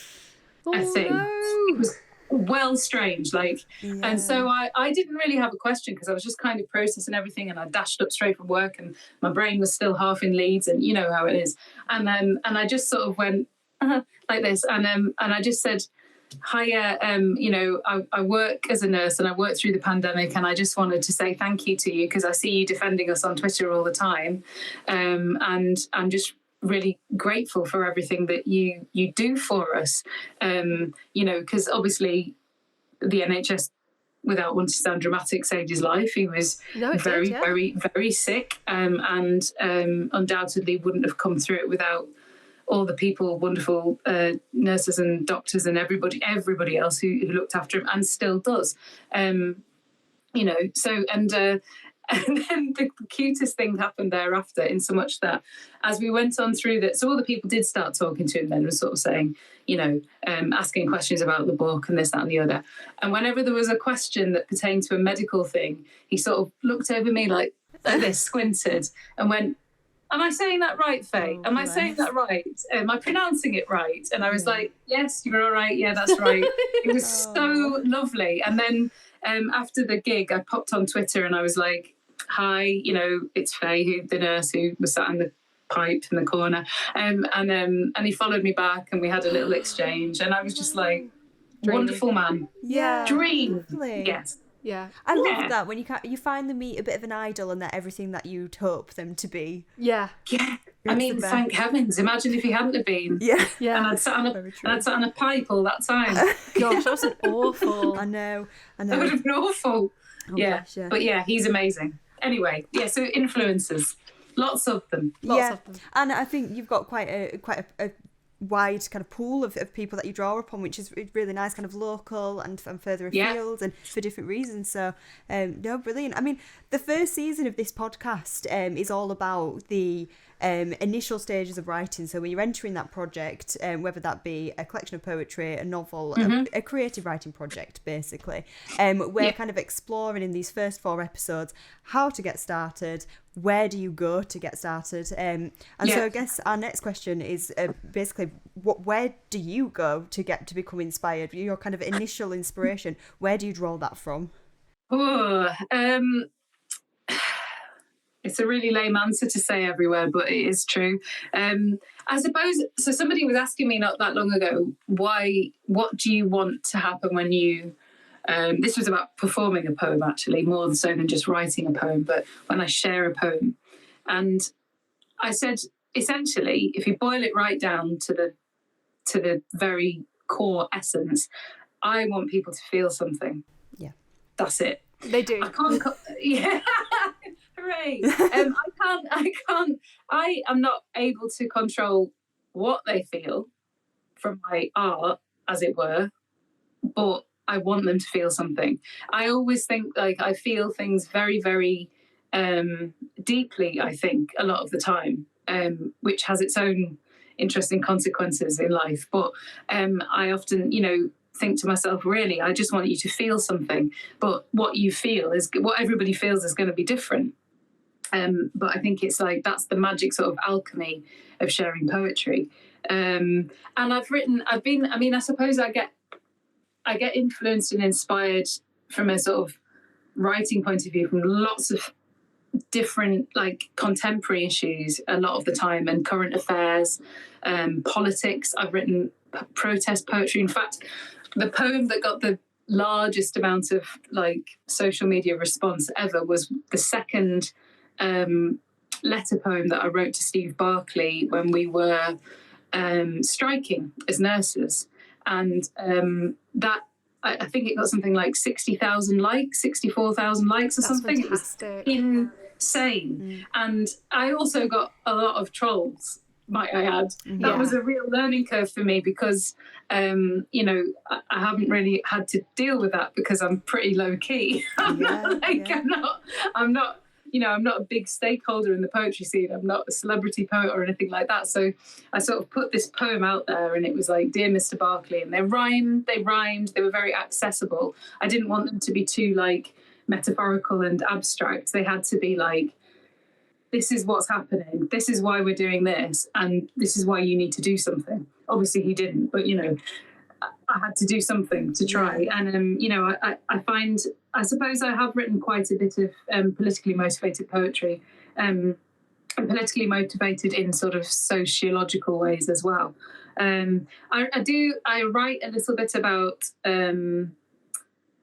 a thing. No. It was well strange, and so I didn't really have a question, because I was just kind of processing everything, and I dashed up straight from work, and my brain was still half in Leeds, and you know how it is. And I just sort of went like this, and I just said, hiya, I work as a nurse, and I worked through the pandemic, and I just wanted to say thank you to you, because I see you defending us on Twitter all the time, and I'm just really grateful for everything that you do for us, because obviously the NHS, without wanting to sound dramatic, saved his life. He was very, very sick, and undoubtedly wouldn't have come through it without all the people, wonderful nurses and doctors and everybody else who looked after him and still does. And then the cutest thing happened thereafter, in so much that as we went on through that, so all the people did start talking to him then, and sort of saying, asking questions about the book and this, that and the other. And whenever there was a question that pertained to a medical thing, he sort of looked over me like this, squinted, and went, am I saying that right, Faye? Am I saying that right? Am I pronouncing it right? And I was like, yes, you're all right. Yeah, that's right. It was so lovely. And then after the gig, I popped on Twitter and I was like, hi, it's Faye, the nurse who was sat in the pipe in the corner, and he followed me back, and we had a little exchange, and I was just like, wonderful man, Yeah. dream, Lovely. yes. Yeah. I love Yeah. that when you finally meet a bit of an idol and they're everything that you'd hope them to be. Yeah. Yeah, I It's mean, the best. thank heavens. Imagine if he hadn't have been. Yeah. And Yeah. I'd sat Very true. on a pipe all that time. Gosh, that was an awful. I know. That would have been awful. Oh, Yeah, gosh, yeah. but yeah, he's amazing. Anyway, yeah, so influencers, lots of them. Lots of them. And I think you've got quite a wide kind of pool of people that you draw upon, which is really nice, kind of local and further Yeah. afield and for different reasons. So, no, brilliant. I mean, the first season of this podcast is all about the initial stages of writing. So when you're entering that project, whether that be a collection of poetry, a novel, a creative writing project, basically, we're kind of exploring in these first 4 episodes how to get started, where do you go to get started, and so I guess our next question is basically where do you go to become inspired? Your kind of initial inspiration, where do you draw that from? It's a really lame answer to say everywhere, but it is true. I suppose, so somebody was asking me not that long ago, what do you want to happen when you, this was about performing a poem actually, more so than just writing a poem, but when I share a poem. And I said, essentially, if you boil it right down to the very core essence, I want people to feel something. Yeah. That's it. They do. I can't. Yeah, hooray! I am not able to control what they feel from my art, as it were, but I want them to feel something. I always think like I feel things very, very deeply. I think a lot of the time, which has its own interesting consequences in life. But I often, think to myself, really, I just want you to feel something, but what you feel is what everybody feels is going to be different. But I think it's like that's the magic sort of alchemy of sharing poetry. And I suppose I get influenced and inspired from a sort of writing point of view from lots of different like contemporary issues a lot of the time, and current affairs, politics. I've written protest poetry. In fact, the poem that got the largest amount of like social media response ever was the second letter poem that I wrote to Steve Barclay when we were striking as nurses, and that I think it got something like 60,000 likes, 64,000 likes or That's something. fantastic. It was insane. And I also got a lot of trolls, might I add. That was a real learning curve for me because, I haven't really had to deal with that because I'm pretty low key. I'm not a big stakeholder in the poetry scene. I'm not a celebrity poet or anything like that. So I sort of put this poem out there and it was like, Dear Mr. Barclay, and they rhymed, they were very accessible. I didn't want them to be too like metaphorical and abstract. They had to be like, this is what's happening. This is why we're doing this. And this is why you need to do something. Obviously he didn't, but I had to do something to try. And, I suppose I have written quite a bit of politically motivated poetry, and politically motivated in sort of sociological ways as well. I write a little bit about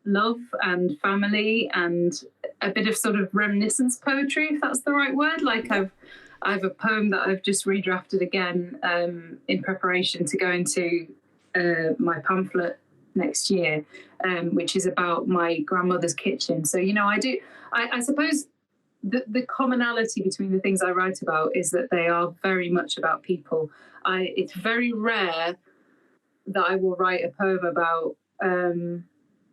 love and family and a bit of sort of reminiscence poetry, if that's the right word. Like I have a poem that I've just redrafted again in preparation to go into my pamphlet next year, which is about my grandmother's kitchen. So, I suppose the commonality between the things I write about is that they are very much about people. It's very rare that I will write a poem about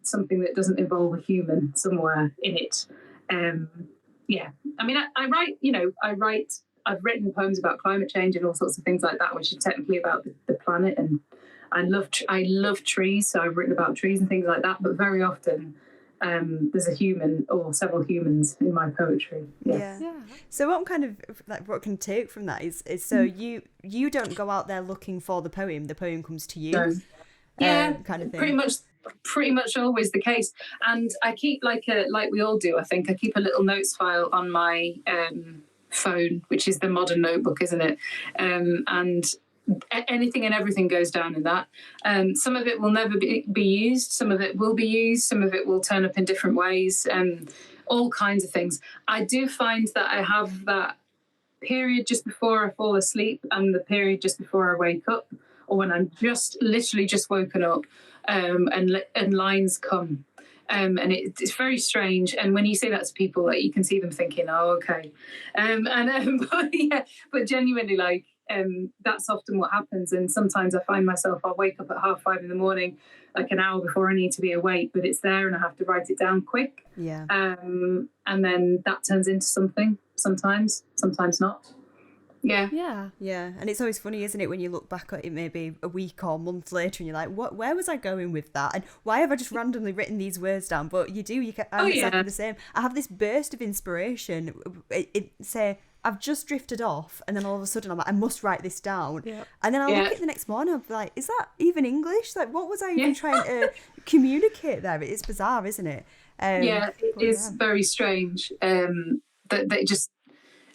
something that doesn't involve a human somewhere in it. I've written poems about climate change and all sorts of things like that, which is technically about the planet, and I love trees, so I've written about trees and things like that. But very often, there's a human or several humans in my poetry. Yeah. So what can take from that is so you don't go out there looking for the poem comes to you. No. Yeah, kind of thing. Pretty much always the case. And I keep like we all do, I think, I keep a little notes file on my phone, which is the modern notebook, isn't it? And anything and everything goes down in that. Some of it will never be used. Some of it will be used. Some of it will turn up in different ways. All kinds of things. I do find that I have that period just before I fall asleep and the period just before I wake up, or when I'm just literally just woken up, and lines come. And it's very strange. And when you say that to people, like, you can see them thinking, "Oh, okay," but genuinely, like, that's often what happens. And sometimes I find myself, I'll wake up at 5:30 in the morning, like an hour before I need to be awake, but it's there, and I have to write it down quick. Yeah. And then that turns into something. Sometimes not. Yeah. Yeah, and it's always funny, isn't it, when you look back at it maybe a week or month later and you're like, where was I going with that? And why have I just randomly written these words down? But I'm exactly the same. I have this burst of inspiration. Say, I've just drifted off, and then all of a sudden I'm like, I must write this down. Yeah. And then I'll look at it the next morning, I'll be like, is that even English? Like, what was I even trying to communicate there? It's bizarre, isn't it? It is very strange. That it just,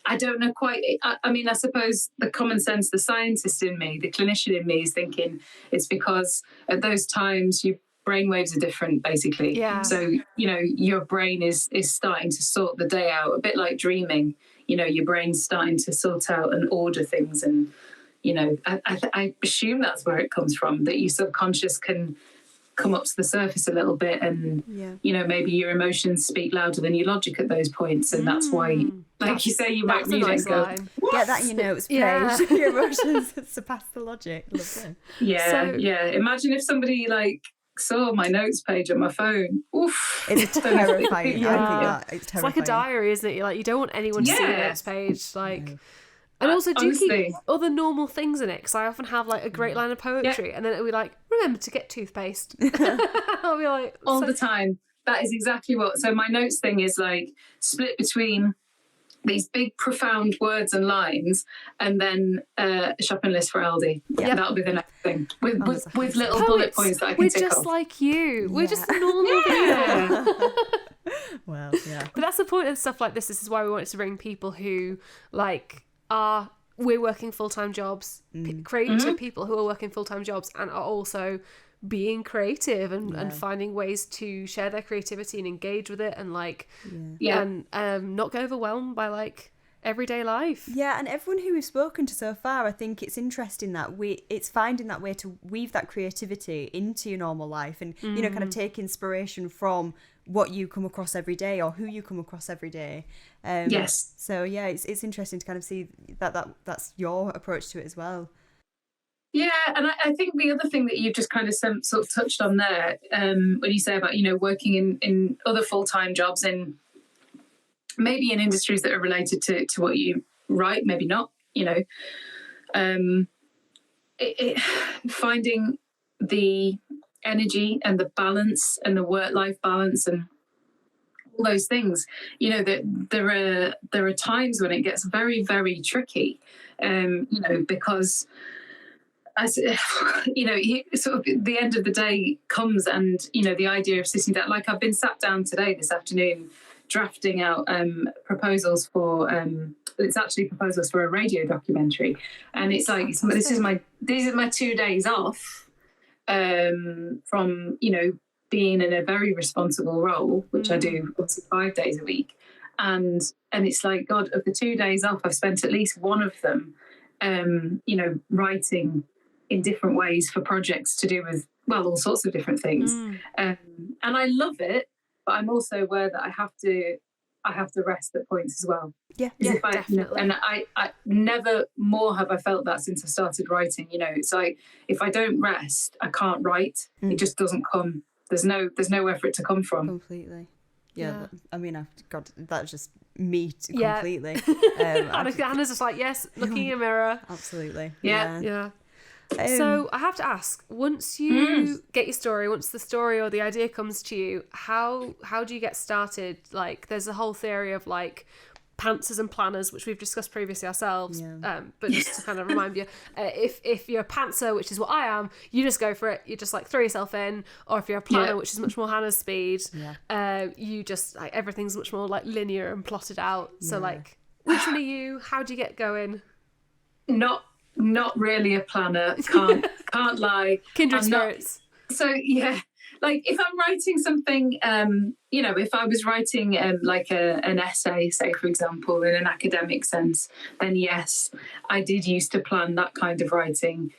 I don't know quite. I mean, I suppose the common sense, the scientist in me, the clinician in me is thinking it's because at those times your brain waves are different, basically. Yeah. So, your brain is starting to sort the day out, a bit like dreaming. Your brain's starting to sort out and order things. And, I assume that's where it comes from, that your subconscious can come up to the surface a little bit, and maybe your emotions speak louder than your logic at those points, and that's why, like you say, you might read it and go, "What?" Get that in your notes page. Your emotions surpass the logic. Lovely. Imagine if somebody saw my notes page on my phone. Oof. It's terrifying. I think it's terrifying. It's like a diary, isn't it? You don't want anyone to see the notes page, And also, do keep other normal things in it, because I often have a great line of poetry, and then it'll be like, remember to get toothpaste. I'll be like, all the time. That is exactly what. So my notes thing is split between these big, profound words and lines, and then a shopping list for Aldi. Yeah, that'll be the next thing with little bullet points that I can tick off. We're just like you. We're just normal people. Well, yeah. But that's the point of stuff like this. This is why we wanted to bring people who we're working full-time jobs, creative people who are working full-time jobs and are also being creative and finding ways to share their creativity and engage with it and and not get overwhelmed by everyday life. Yeah, and everyone who we've spoken to so far, I think it's interesting that it's finding that way to weave that creativity into your normal life and kind of take inspiration from what you come across every day or who you come across every day. Yes. So yeah, it's interesting to kind of see that's your approach to it as well. Yeah, and I think the other thing that you've just kind of sort of touched on there, when you say about working in other full-time jobs in maybe in industries that are related to what you write, maybe not, finding the energy and the balance and the work-life balance and all those things, that there are times when it gets very, very tricky, because as sort of the end of the day comes, and the idea of sitting down, I've been sat down this afternoon drafting out proposals for it's actually proposals for a radio documentary, and it's these are my 2 days off from being in a very responsible role, which I do obviously 5 days a week, and it's God, of the 2 days off, I've spent at least one of them writing in different ways for projects to do with all sorts of different things, and I love it, but I'm also aware that I have to rest at points as well. Yeah, definitely. And I never more have I felt that since I started writing. It's if I don't rest, I can't write. It just doesn't come. There's nowhere for it to come from. Completely. Yeah. I mean, that's just me completely. Hannah's just yes, looking in a mirror. Absolutely. Yeah. So I have to ask, once you get your story, once the story or the idea comes to you, how do you get started? There's a whole theory of pantsers and planners, which we've discussed previously ourselves. But just to kind of remind you, if you're a pantser, which is what I am, you just go for it. You just throw yourself in. Or if you're a planner, which is much more Hannah's speed, you just everything's much more linear and plotted out. So we Which one are you? How do you get going? Not really a planner. Can't lie. Kindred I'm not- spirits. So yeah, like if I'm writing something, if I was writing like an essay, say for example, in an academic sense, then yes, I did used to plan that kind of writing.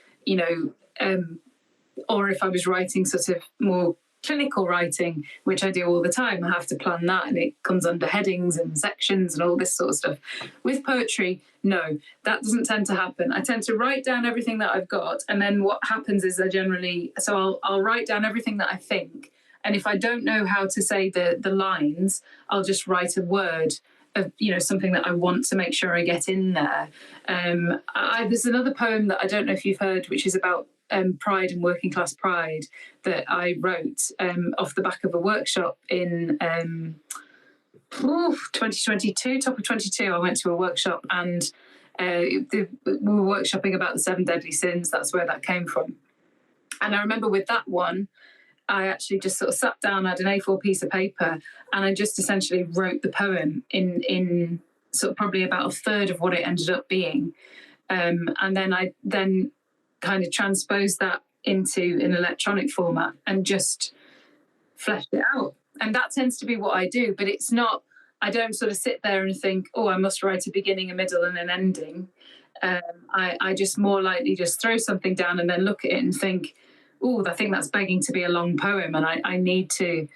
Or if I was writing sort of more clinical writing, which I do all the time, I have to plan that, and it comes under headings and sections and all this sort of stuff. With poetry, no, that doesn't tend to happen. I tend to write down everything that I've got, and then what happens is I'll write down everything that I think, and if I don't know how to say the lines, I'll just write a word of something that I want to make sure I get in there. There's another poem that I don't know if you've heard, which is about pride and working class pride, that I wrote off the back of a workshop in 2022, top of 22. I went to a workshop, and we were workshopping about the 7 deadly sins. That's where that came from. And I remember with that one, I actually just sort of sat down, had an A4 piece of paper, and I just essentially wrote the poem in sort of probably about a third of what it ended up being. And then I kind of transposed that into an electronic format and just fleshed it out. And that tends to be what I do, but it's not, I don't sort of sit there and think, oh, I must write a beginning, a middle, and an ending. I just more likely just throw something down and then look at it and think, oh, I think that's begging to be a long poem, and I need to,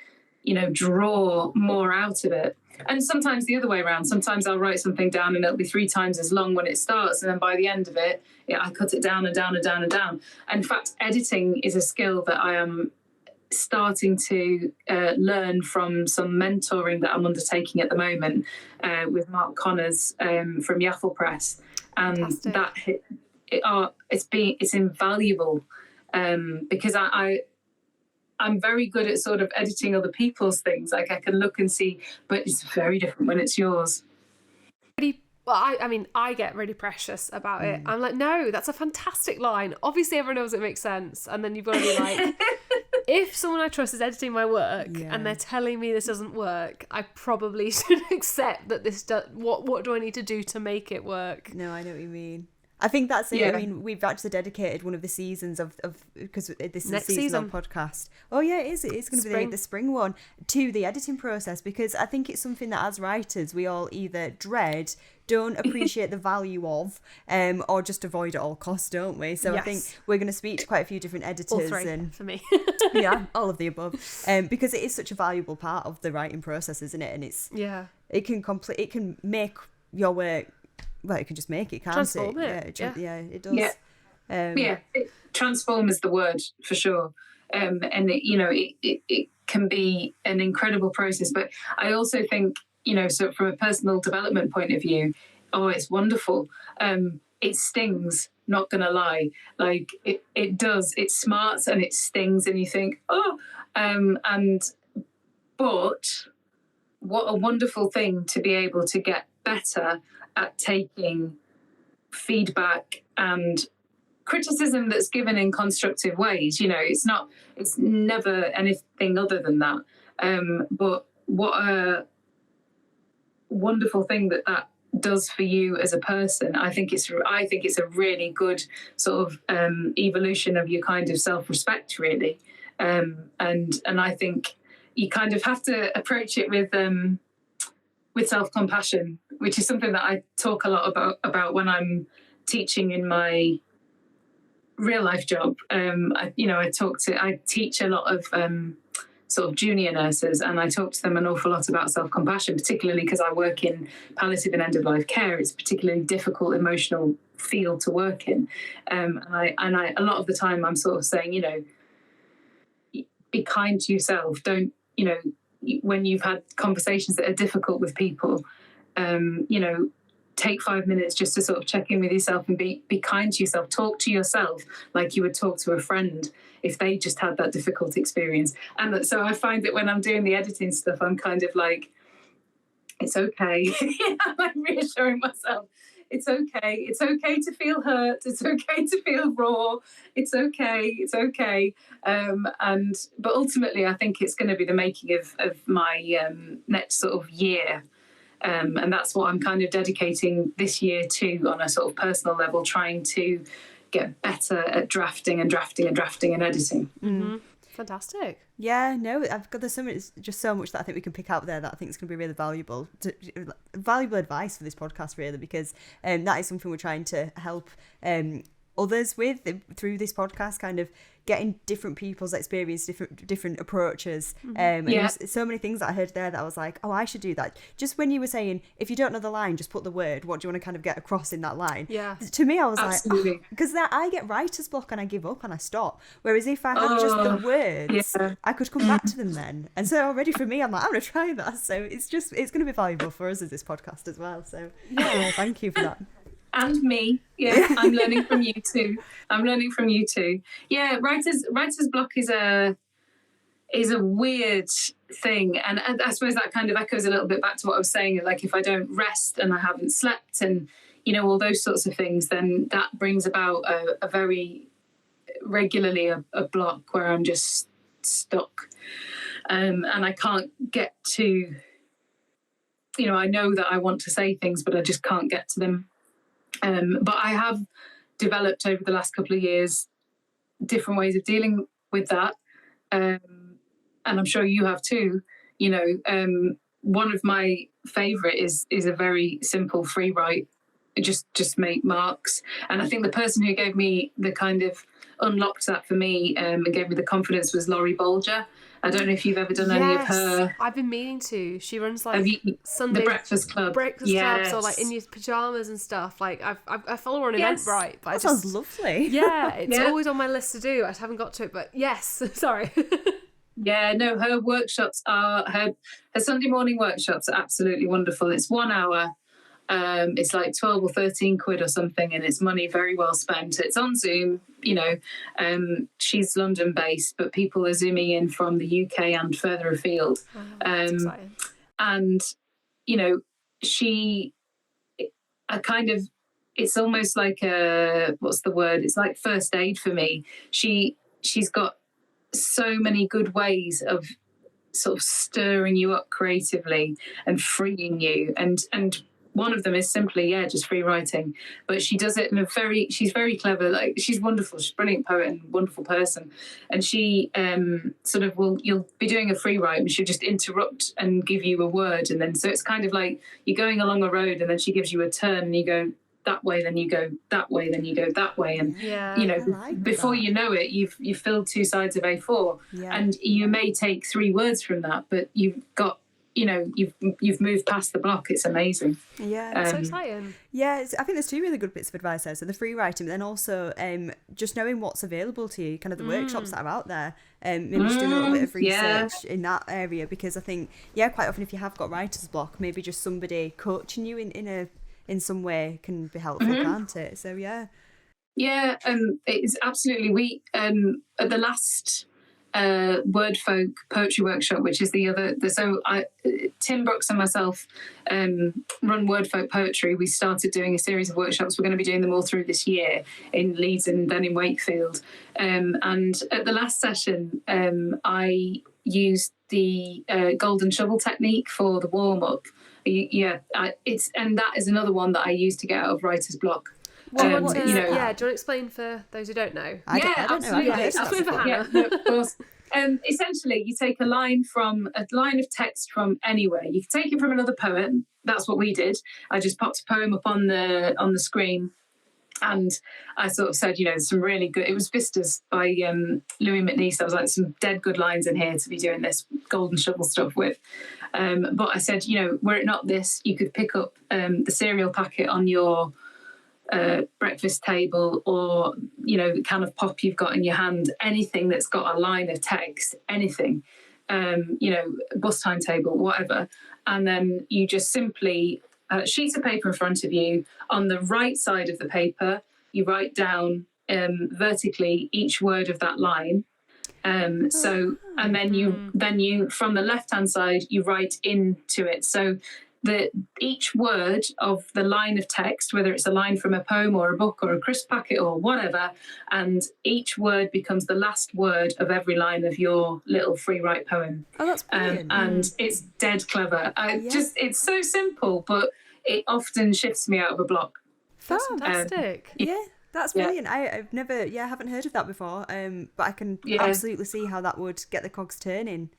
draw more out of it. And sometimes the other way around. Sometimes I'll write something down and it'll be 3 times as long when it starts, and then by the end of it, I cut it down and down and down and down. And in fact, editing is a skill that I am starting to learn from some mentoring that I'm undertaking at the moment with Mark Connors from Yaffle Press, and fantastic. It's invaluable because I'm very good at sort of editing other people's things. Like I can look and see, but it's very different when it's yours. Well, I get really precious about it. I'm like, no, that's a fantastic line. Obviously, everyone knows it makes sense. And then you've got to be like, if someone I trust is editing my work and they're telling me this doesn't work, I probably should accept that this does. What do I need to do to make it work? No, I know what you mean. I think that's it. Yeah. I mean, we've actually dedicated one of the seasons of because this is a seasonal podcast. Oh yeah, it is. It's going to be the spring one, to the editing process, because I think it's something that as writers we all either dread, don't appreciate the value of, or just avoid at all costs, don't we? So yes. I think we're going to speak to quite a few different editors. All 3 and for me. Yeah, all of the above. Because it is such a valuable part of the writing process, isn't it? And it can make your work. Well, it can just make it, can't transform it? Yeah, it does. Yeah, transform is the word for sure. And it can be an incredible process. But I also think, so from a personal development point of view, it's wonderful. It stings, not gonna lie. Like it does. It smarts and it stings, and you think, but what a wonderful thing to be able to get better at taking feedback and criticism that's given in constructive ways. It's never anything other than that. But what a wonderful thing that does for you as a person. I think it's a really good sort of evolution of your kind of self-respect, really. And I think you kind of have to approach it with self-compassion, which is something that I talk a lot about when I'm teaching in my real life job. I teach a lot of sort of junior nurses, and I talk to them an awful lot about self-compassion, particularly because I work in palliative and end-of-life care. It's a particularly difficult emotional field to work in. And I a lot of the time I'm sort of saying, be kind to yourself. Don't, when you've had conversations that are difficult with people, take 5 minutes just to sort of check in with yourself and be kind to yourself. Talk to yourself like you would talk to a friend if they just had that difficult experience. And so I find that when I'm doing the editing stuff, I'm kind of like, it's okay. I'm reassuring myself. It's okay. It's okay to feel hurt. It's okay to feel raw. It's okay. It's okay. But ultimately, I think it's going to be the making of my next sort of year. And that's what I'm kind of dedicating this year to on a sort of personal level, trying to get better at drafting and editing. Fantastic. Yeah, no, there's just so much that I think we can pick out there that I think is going to be really valuable advice for this podcast, really, because that is something we're trying to help others with through this podcast, kind of getting different people's experience, different approaches. And there's so many things that I heard there that I was like, oh, I should do that. Just when you were saying, if you don't know the line, just put the word. What do you want to kind of get across in that line? Yeah. To me, I was Absolutely. like, because I get writer's block and I give up and I stop. Whereas if I had just the words, I could come back to them then. And so already for me, I'm like, I'm going to try that. So it's going to be valuable for us as this podcast as well. So yeah, thank you for that. And me, I'm learning from you too. Yeah, writer's block is a weird thing, and I suppose that kind of echoes a little bit back to what I was saying. Like, if I don't rest and I haven't slept, and all those sorts of things, then that brings about a very regularly a block where I'm just stuck, and I can't get to. I know that I want to say things, but I just can't get to them. But I have developed over the last couple of years different ways of dealing with that. And I'm sure you have too. One of my favourite is a very simple free write. Just make marks. And I think the person who gave me the kind of unlocked that for me and gave me the confidence was Laurie Bolger. I don't know if you've ever done any of her. I've been meaning to. She runs like Sunday the Breakfast Club. Clubs, or like in your pajamas and stuff. Like I follow her on Eventbrite, but that sounds lovely. Yeah, it's always on my list to do. I just haven't got to it, but yes, sorry. Yeah, no, her workshops are her Sunday morning workshops are absolutely wonderful. It's 1 hour. It's like 12 or 13 quid or something, and it's money very well spent. It's on Zoom, she's London based, but people are zooming in from the UK and further afield. That's exciting. And it's almost like it's like first aid for me. She's got so many good ways of sort of stirring you up creatively and freeing you, and one of them is simply, just free writing. But she does it she's very clever. Like, she's wonderful. She's a brilliant poet and wonderful person. And she you'll be doing a free write and she'll just interrupt and give you a word. And then, so it's kind of like you're going along a road and then she gives you a turn and you go that way, then you go that way, then you go that way. And, before you know it, you've filled 2 sides of A4. Yeah. And you may take 3 words from that, but you've got, you've moved past the block. It's amazing. Yeah, so exciting. Yeah, I think there's 2 really good bits of advice there. So the free writing, but then also just knowing what's available to you, kind of the workshops that are out there. Maybe just doing a little bit of research in that area, because I think quite often if you have got writer's block, maybe just somebody coaching you in some way can be helpful, can't it? So yeah. Yeah, it's absolutely. We at the last Word Folk poetry workshop, which is Tim Brooks and myself run Word Folk Poetry. We started doing a series of workshops. We're going to be doing them all through this year in Leeds and then in Wakefield. And at the last session, I used the golden shovel technique for the warm up. That is another one that I use to get out of writer's block. Do you want to explain for those who don't know? I don't absolutely. know. Absolutely for Hannah. Yeah, of course. Essentially, you take a line of text from anywhere. You can take it from another poem. That's what we did. I just popped a poem up on the screen, and I sort of said, some really good. It was Vistas by Louis McNeice. I was like, some dead good lines in here to be doing this golden shovel stuff with. But I said, were it not this, you could pick up the cereal packet on your breakfast table, or the can of pop you've got in your hand, anything that's got a line of text, anything, bus timetable, whatever, and then you just simply sheets of paper in front of you. On the right side of the paper, you write down vertically each word of that line. And then you from the left hand side you write into it. So each word of the line of text, whether it's a line from a poem or a book or a crisp packet or whatever, and each word becomes the last word of every line of your little free write poem. Oh, that's brilliant. And it's dead clever. It's so simple, but it often shifts me out of a block. That's fantastic. Yeah, that's brilliant. I've never, haven't heard of that before. But I can absolutely see how that would get the cogs turning.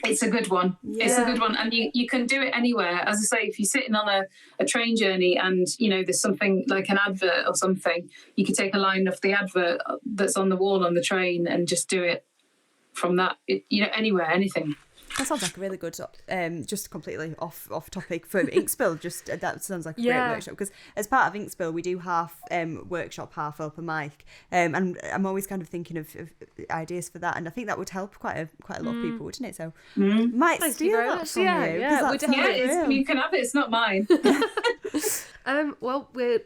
It's a good one. Yeah. It's a good one. And you can do it anywhere. As I say, if you're sitting on a train journey and, there's something like an advert or something, you could take a line off the advert that's on the wall on the train and just do it from that, anywhere, anything. That sounds like a really good, just completely off topic for Inkspill. Just that sounds like a great workshop, because as part of Inkspill we do half workshop, half open mic, and I'm always kind of thinking of ideas for that, and I think that would help quite a lot of people, wouldn't it? So might steal that from you. Yeah, you can have it. It's not mine. Well, we're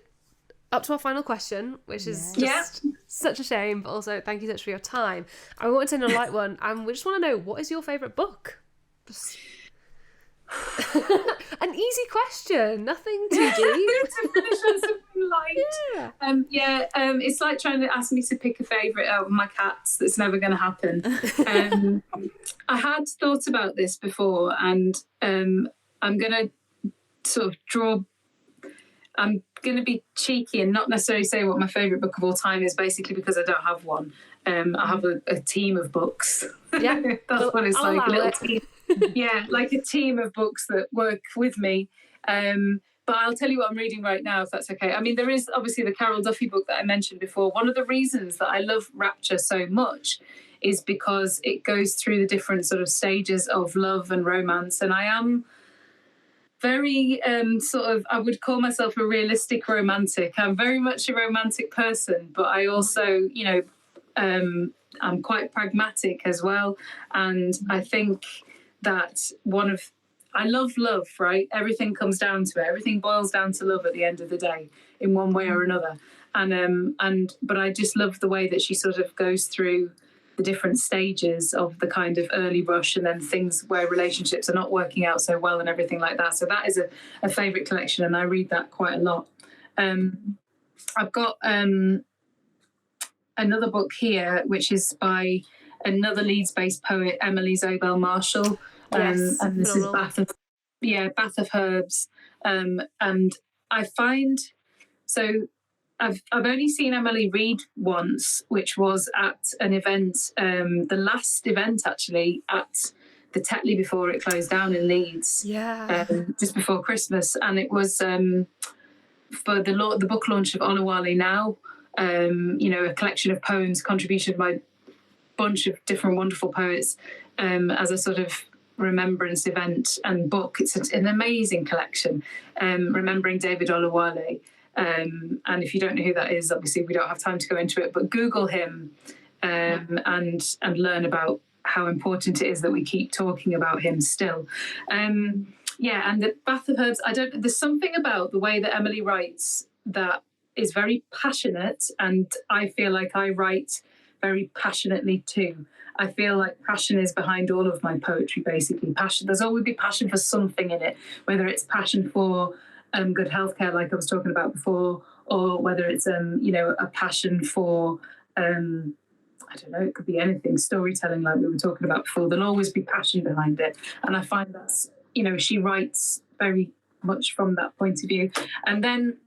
up to our final question, which is just such a shame, but also thank you so much for your time. I want to end on a light one, and we just want to know, what is your favourite book? Just... An easy question, nothing too deep. To finish on something light. It's like trying to ask me to pick a favourite out of my cats. That's never going to happen. I had thought about this before, and I'm going to sort of I'm going to be cheeky and not necessarily say what my favourite book of all time is, basically because I don't have one. I have a team of books. Yeah, that's what it's like. A little team. Yeah, like a team of books that work with me. But I'll tell you what I'm reading right now, if that's okay. I mean, there is obviously the Carol Duffy book that I mentioned before. One of the reasons that I love Rapture so much is because it goes through the different sort of stages of love and romance, and I am very I would call myself a realistic romantic. I'm very much a romantic person, but I also, I'm quite pragmatic as well. And I think that I love love, right? Everything comes down to it. Everything boils down to love at the end of the day, in one way or another. But I just love the way that she sort of goes through the different stages of the kind of early rush, and then things where relationships are not working out so well and everything like that. So that is a favourite collection, and I read that quite a lot. I've got another book here, which is by another Leeds-based poet, Emily Zobel Marshall. And this is Bath of Herbs. And I find, so I've only seen Emily read once, which was at an event, the last event actually, at the Tetley before it closed down in Leeds. Yeah. Just before Christmas, and it was for the book launch of Olawale Now. A collection of poems, contribution by a bunch of different wonderful poets, as a sort of remembrance event and book. It's an amazing collection, remembering David Olawale. And if you don't know who that is, obviously we don't have time to go into it, but Google him and learn about how important it is that we keep talking about him still. And the Bath of Herbs, there's something about the way that Emily writes that is very passionate, and I feel like I write very passionately too. I feel like passion is behind all of my poetry, basically. Passion. There's always be passion for something in it, whether it's passion for good healthcare, like I was talking about before, or whether it's a passion for I don't know, it could be anything, storytelling, like we were talking about before. There'll always be passion behind it, and I find that's she writes very much from that point of view. And then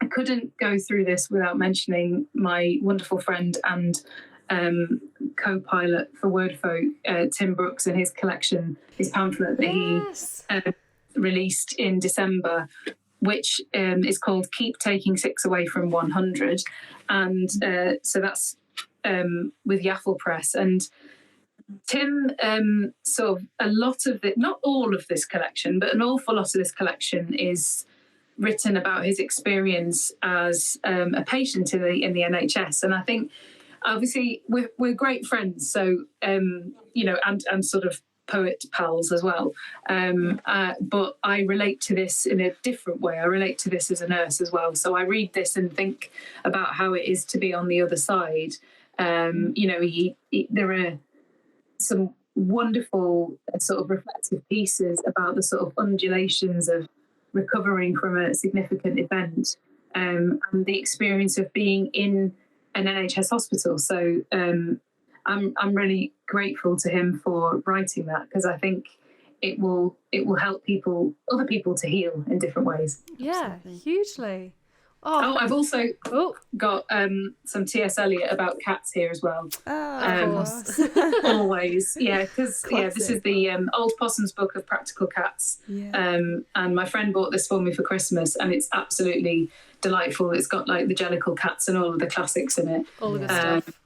I couldn't go through this without mentioning my wonderful friend and co-pilot for Wordfolk, Tim Brooks, and his collection, his pamphlet that he released in December, which is called Keep Taking 6 Away from 100. And so that's with Yaffle Press. And Tim, sort of a lot of it, not all of this collection, but an awful lot of this collection is written about his experience as a patient in the NHS. And I think, obviously, we're great friends, so, and sort of poet pals as well. But I relate to this in a different way. I relate to this as a nurse as well. So I read this and think about how it is to be on the other side. There are some wonderful sort of reflective pieces about the sort of undulations of recovering from a significant event, and the experience of being in an NHS hospital. So I'm really grateful to him for writing that, because I think it will help other people to heal in different ways. Yeah, Absolutely. hugely. Oh, I've also Oh, got some T.S. Eliot about cats here as well. Oh, of course. Always, yeah, because this is Classic. the Old Possum's Book of Practical Cats. Yeah. And my friend bought this for me for Christmas, and it's absolutely delightful. It's got like the Jellicle cats and all of the classics in it. all the good Um, stuff.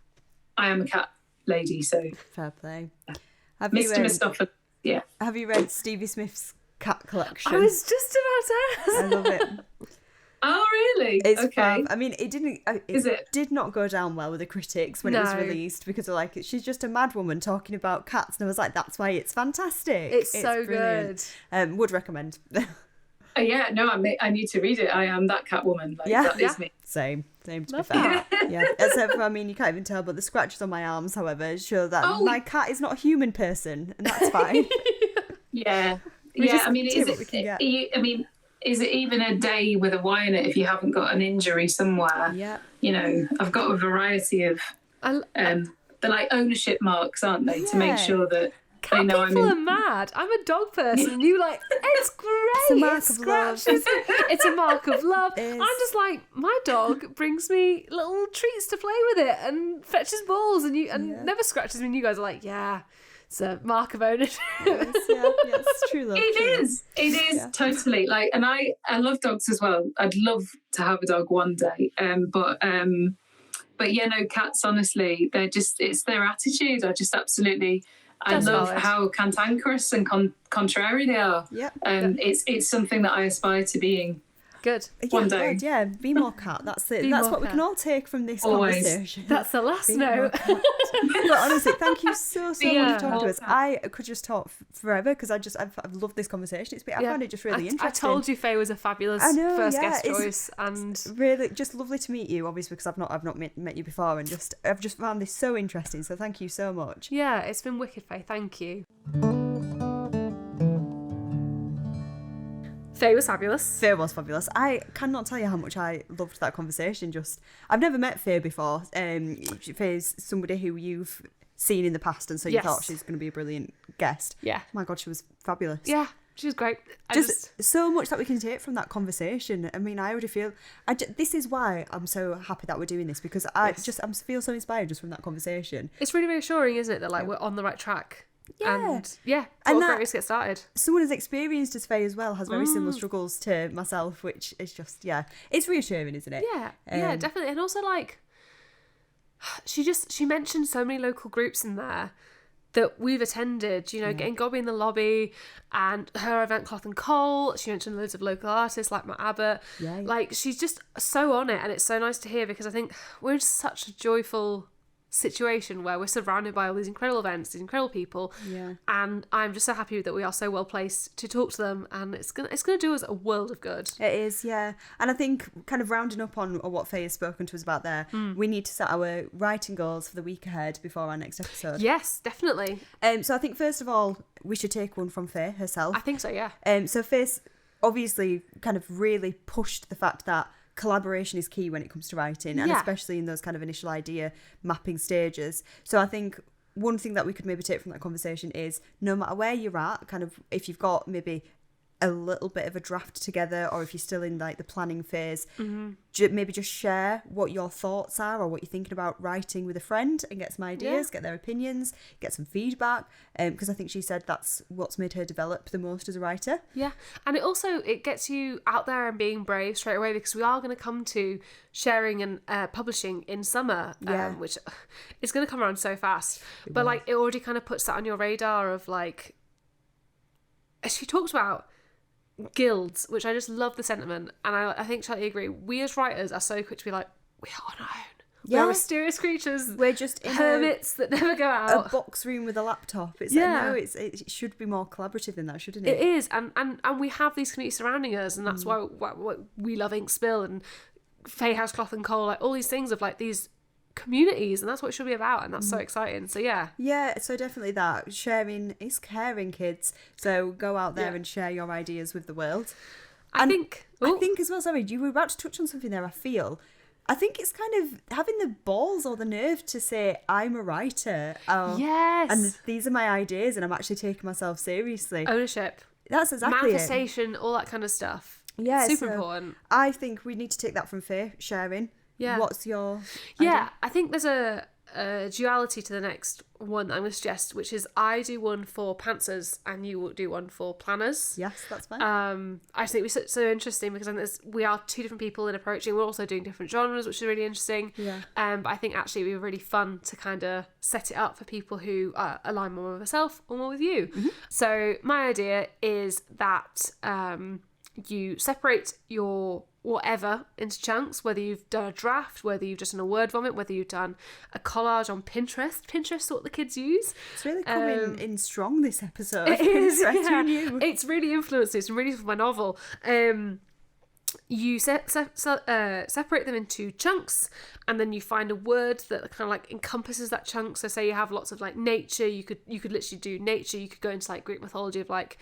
I am a cat lady, so Fair play. Have you, Mr. Mistopheles, yeah. have you read Stevie Smith's cat collection? I was just about to I ask. love it. Oh, really? It's okay. fab. I mean, it didn't. Is it? did not go down well with the critics when it was No. released, because they're like, she's just a mad woman talking about cats, and I was like, that's why it's fantastic. It's so brilliant. Would recommend. Yeah, no, I need to read it. I am that cat woman. Like, Yeah. that is me. Same to Love be fair. Yeah. Except for, I mean, you can't even tell, but the scratches on my arms, however, show that Oh. my cat is not a human person, and that's fine. Yeah. We Yeah, just I mean, take what we can get. is it even a day with a Y in it if you haven't got an injury somewhere? Yeah. You know, I've got a variety of they're like ownership marks, aren't they, to Yeah. make sure that they Cat know people I'm are in. mad. I'm a dog person. You like, it's great. It's a mark It of love. scratches. It's a mark of love. It is. I'm just like, my dog brings me little treats to play with it and fetches balls and Yeah. never scratches me. And you guys are like, yeah, it's a mark of ownership. Yes, yeah, it's true love. It is Yeah. totally like, and I love dogs as well. I'd love to have a dog one day, but yeah, no, cats, honestly, it's their attitude. I just absolutely, I That's love valid. how cantankerous and contrary they are. Yep. It's something that I aspire to being. Good. One day. God, yeah, be more cat. That's it. Be That's more what we cat. can all take from this Always. conversation. That's the last Be more note. cat. But honestly, thank you so Yeah. much for talking to us. More I could just talk forever because I've loved this conversation. I Yeah. found it just really I interesting. told you Faye was a fabulous I know, first yeah, guest it's- choice, and Really, just lovely to meet you. Obviously, because I've not met you before, and I've just found this so interesting. So thank you so much. yeah, it's been wicked, Faye. Thank you. Faye was fabulous. Faye was fabulous. I cannot tell you how much I loved that conversation. I've never met Faye before. Faye's somebody who you've seen in the past, and so you Yes. thought she's going to be a brilliant guest. Yeah. Oh my God, she was fabulous. Yeah, she was great. I Just so much that we can take from that conversation. I mean, I already feel. This is why I'm so happy that we're doing this, because I feel so inspired just from that conversation. it's really reassuring, isn't it, that like we're on the right track. Yeah. And yeah, And what a that- great way to get started. Someone as experienced as Faye as well has very Mm. similar struggles to myself, which is just it's reassuring, isn't it? Yeah, yeah, Um, definitely. And also like she mentioned so many local groups in there that we've attended, you know, getting Gobby in the Lobby and her event Cloth and Coal. She mentioned loads of local artists like Matt Abbott. Yeah. Like she's just so on it, and it's so nice to hear, because I think we're in such a joyful situation where we're surrounded by all these incredible events, these incredible people. Yeah. And I'm just so happy that we are so well placed to talk to them, and it's gonna do us a world of good. It is, yeah. And I think kind of rounding up on what Faye has spoken to us about there, we need to set our writing goals for the week ahead before our next episode. Yes, definitely. So I think first of all, we should take one from Faye herself. I think so, yeah. So Faye's obviously kind of really pushed the fact that collaboration is key when it comes to writing, and Yeah. especially in those kind of initial idea mapping stages. So I think one thing that we could maybe take from that conversation is, no matter where you're at, kind of if you've got maybe a little bit of a draft together, or if you're still in like the planning phase, maybe just share what your thoughts are or what you're thinking about writing with a friend, and get some ideas, get their opinions, get some feedback, because I think she said that's what's made her develop the most as a writer. Yeah, and it gets you out there and being brave straight away, because we are going to come to sharing and publishing in summer, Yeah. which is going to come around so fast. But like it already kind of puts that on your radar of like, she talked about guilds, which I just love the sentiment, and I think Charlie agree. We as writers are so quick to be like, we are on our own. We Yeah. are mysterious creatures. We're just in hermits that never go a out. box room with a laptop. It's Yeah. like, no, it should be more collaborative than that, shouldn't it? It is, and we have these communities surrounding us, and that's why we love Ink Spill and Faye House Cloth and Coal, like all these things of like these communities, and that's what it should be about, and that's so exciting. So Yeah, so definitely that. Sharing is caring, kids. So go out there Yeah. and share your ideas with the world. I think as well, sorry, you were about to touch on something there, I think it's kind of having the balls or the nerve to say, I'm a writer. yes, And these are my ideas and I'm actually taking myself seriously. ownership, That's exactly it. manifestation, all that kind of stuff. Yeah, super so important. I think we need to take that from Faye, sharing. Yeah. What's your Yeah, idea? I think there's a duality to the next one that I'm going to suggest, which is I do one for pantsers and you will do one for planners. Yes, that's fine. I just think it's so interesting because I think we are two different people in approaching. We're also doing different genres, which is really interesting. Yeah. But I think actually it would be really fun to kind of set it up for people who align more with myself or more with you. Mm-hmm. So my idea is that you separate your whatever into chunks, whether you've done a draft, whether you've just done a word vomit, whether you've done a collage on Pinterest. Pinterest is what the kids use. It's really coming in strong this episode. It is, Pinterest, yeah. who knew? It's really influenced. It's really for my novel. You separate them into chunks, and then you find a word that kind of like encompasses that chunk. So say you have lots of like nature, you could literally do nature. You could go into like Greek mythology of like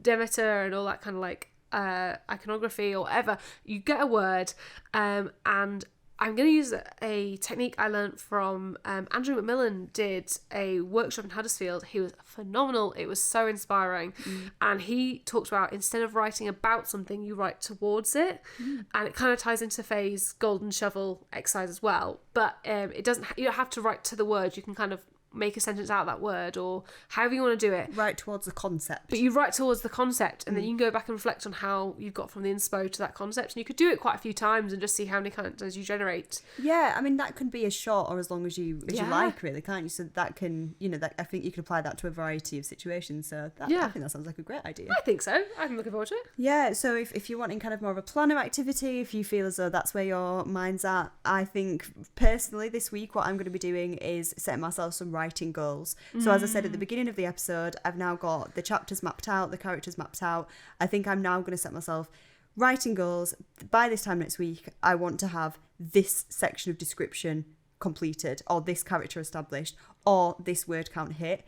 Demeter and all that kind of like iconography or whatever. You get a word, and I'm going to use a technique I learned from Andrew McMillan. Did a workshop in Huddersfield. He was phenomenal. It was so inspiring. And he talked about, instead of writing about something, you write towards it. And it kind of ties into Faye's golden shovel exercise as well. But it doesn't. You don't have to write to the word. You can kind of make a sentence out of that word, or however you want to do it. Right towards the concept. But you write towards the concept, and then you can go back and reflect on how you've got from the inspo to that concept. And you could do it quite a few times and just see how many characters you generate. Yeah, I mean, that can be as short or as long as you Yeah. like, really, can't you? So that can, that I think you can apply that to a variety of situations. So I think that sounds like a great idea. I think so. I'm looking forward to it. Yeah, so if you're wanting kind of more of a planner activity, if you feel as though that's where your mind's at, I think personally this week what I'm going to be doing is setting myself some writing goals. So as I said at the beginning of the episode, I've now got the chapters mapped out, the characters mapped out. I think I'm now going to set myself writing goals. By this time next week, I want to have this section of description completed, or this character established, or this word count hit,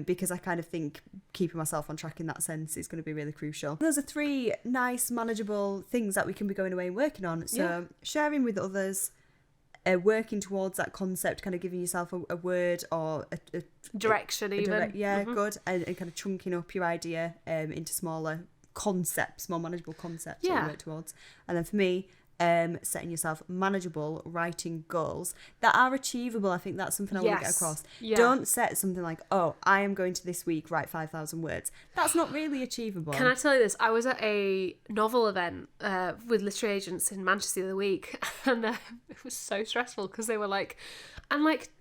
because I kind of think keeping myself on track in that sense is going to be really crucial. Those are 3 nice, manageable things that we can be going away and working on. So sharing with others, working towards that concept, kind of giving yourself a word or a Direction, even. good, and kind of chunking up your idea into smaller concepts, more manageable concepts that you work towards. And then for me, setting yourself manageable writing goals that are achievable. I think that's something I want to get across. Yeah. Don't set something like, oh, I am going to this week write 5,000 words. That's not really achievable. Can I tell you this? I was at a novel event with literary agents in Manchester the other week, and it was so stressful because they were like,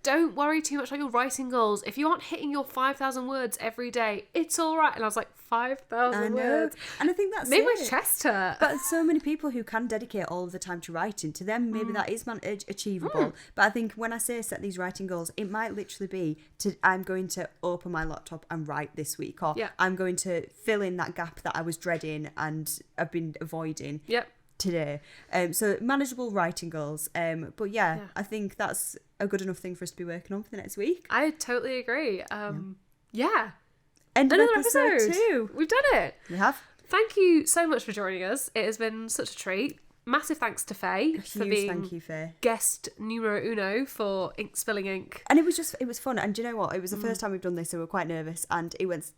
don't worry too much about your writing goals. If you aren't hitting your 5,000 words every day, it's all right. And I was like, 5,000 words? And I think that's made my it. chest hurt. But so many people who can dedicate all of the time to writing, to them maybe that is achievable. But I think when I say set these writing goals, it might literally be I'm going to open my laptop and write this week, or I'm going to fill in that gap that I was dreading and I've been avoiding. Today. So manageable writing goals. But I think that's a good enough thing for us to be working on for the next week. I totally agree. End of Another episode episode. 2. We've done it. We have. Thank you so much for joining us. It has been such a treat. Massive thanks to Faye for being thank you, Faye. guest numero uno for Spilling Ink. And it was fun. And do you know what? It was the first time we've done this, so we're quite nervous. And it was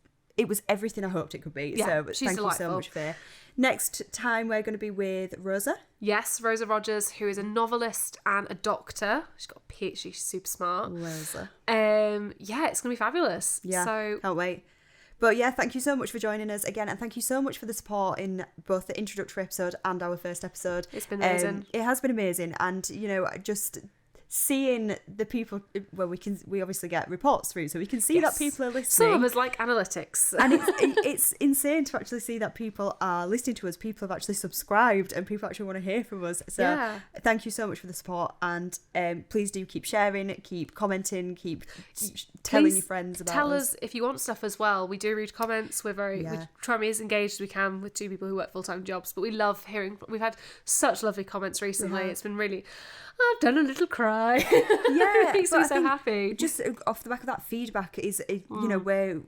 everything I hoped it could be. Yeah, so she's thank delightful. you so much, Faye. Next time we're going to be with Rosa. Yes, Rosa Rogers, who is a novelist and a doctor. She's got a PhD. She's super smart. Rosa. It's going to be fabulous. Yeah, So can't wait. But yeah, thank you so much for joining us again, and thank you so much for the support in both the introductory episode and our first episode. It's been amazing. It has been amazing, and just seeing the people, well, we obviously get reports through, so we can see that people are listening. Some of us like analytics. And it's insane to actually see that people are listening to us. People have actually subscribed and people actually want to hear from us. So thank you so much for the support, and please do keep sharing, keep commenting, keep telling your friends about us. Tell us if you want stuff as well. We do read comments. We try and be as engaged as we can with 2 people who work full-time jobs, but we love hearing. We've had such lovely comments recently. It's been really, I've done a little cry. Bye. Yeah, It makes but me I so think happy. Just off the back of that feedback you know, we're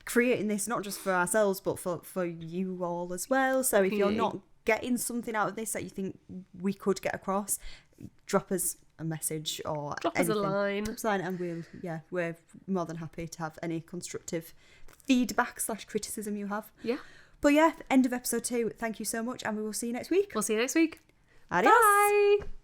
creating this not just for ourselves but for you all as well. So if you're not getting something out of this that you think we could get across, drop us a message or Drop anything. us a line. Drop us a line and we're more than happy to have any constructive feedback / criticism you have. Yeah. But yeah, end of episode 2. Thank you so much, and we will see you next week. We'll see you next week. Adios. Bye.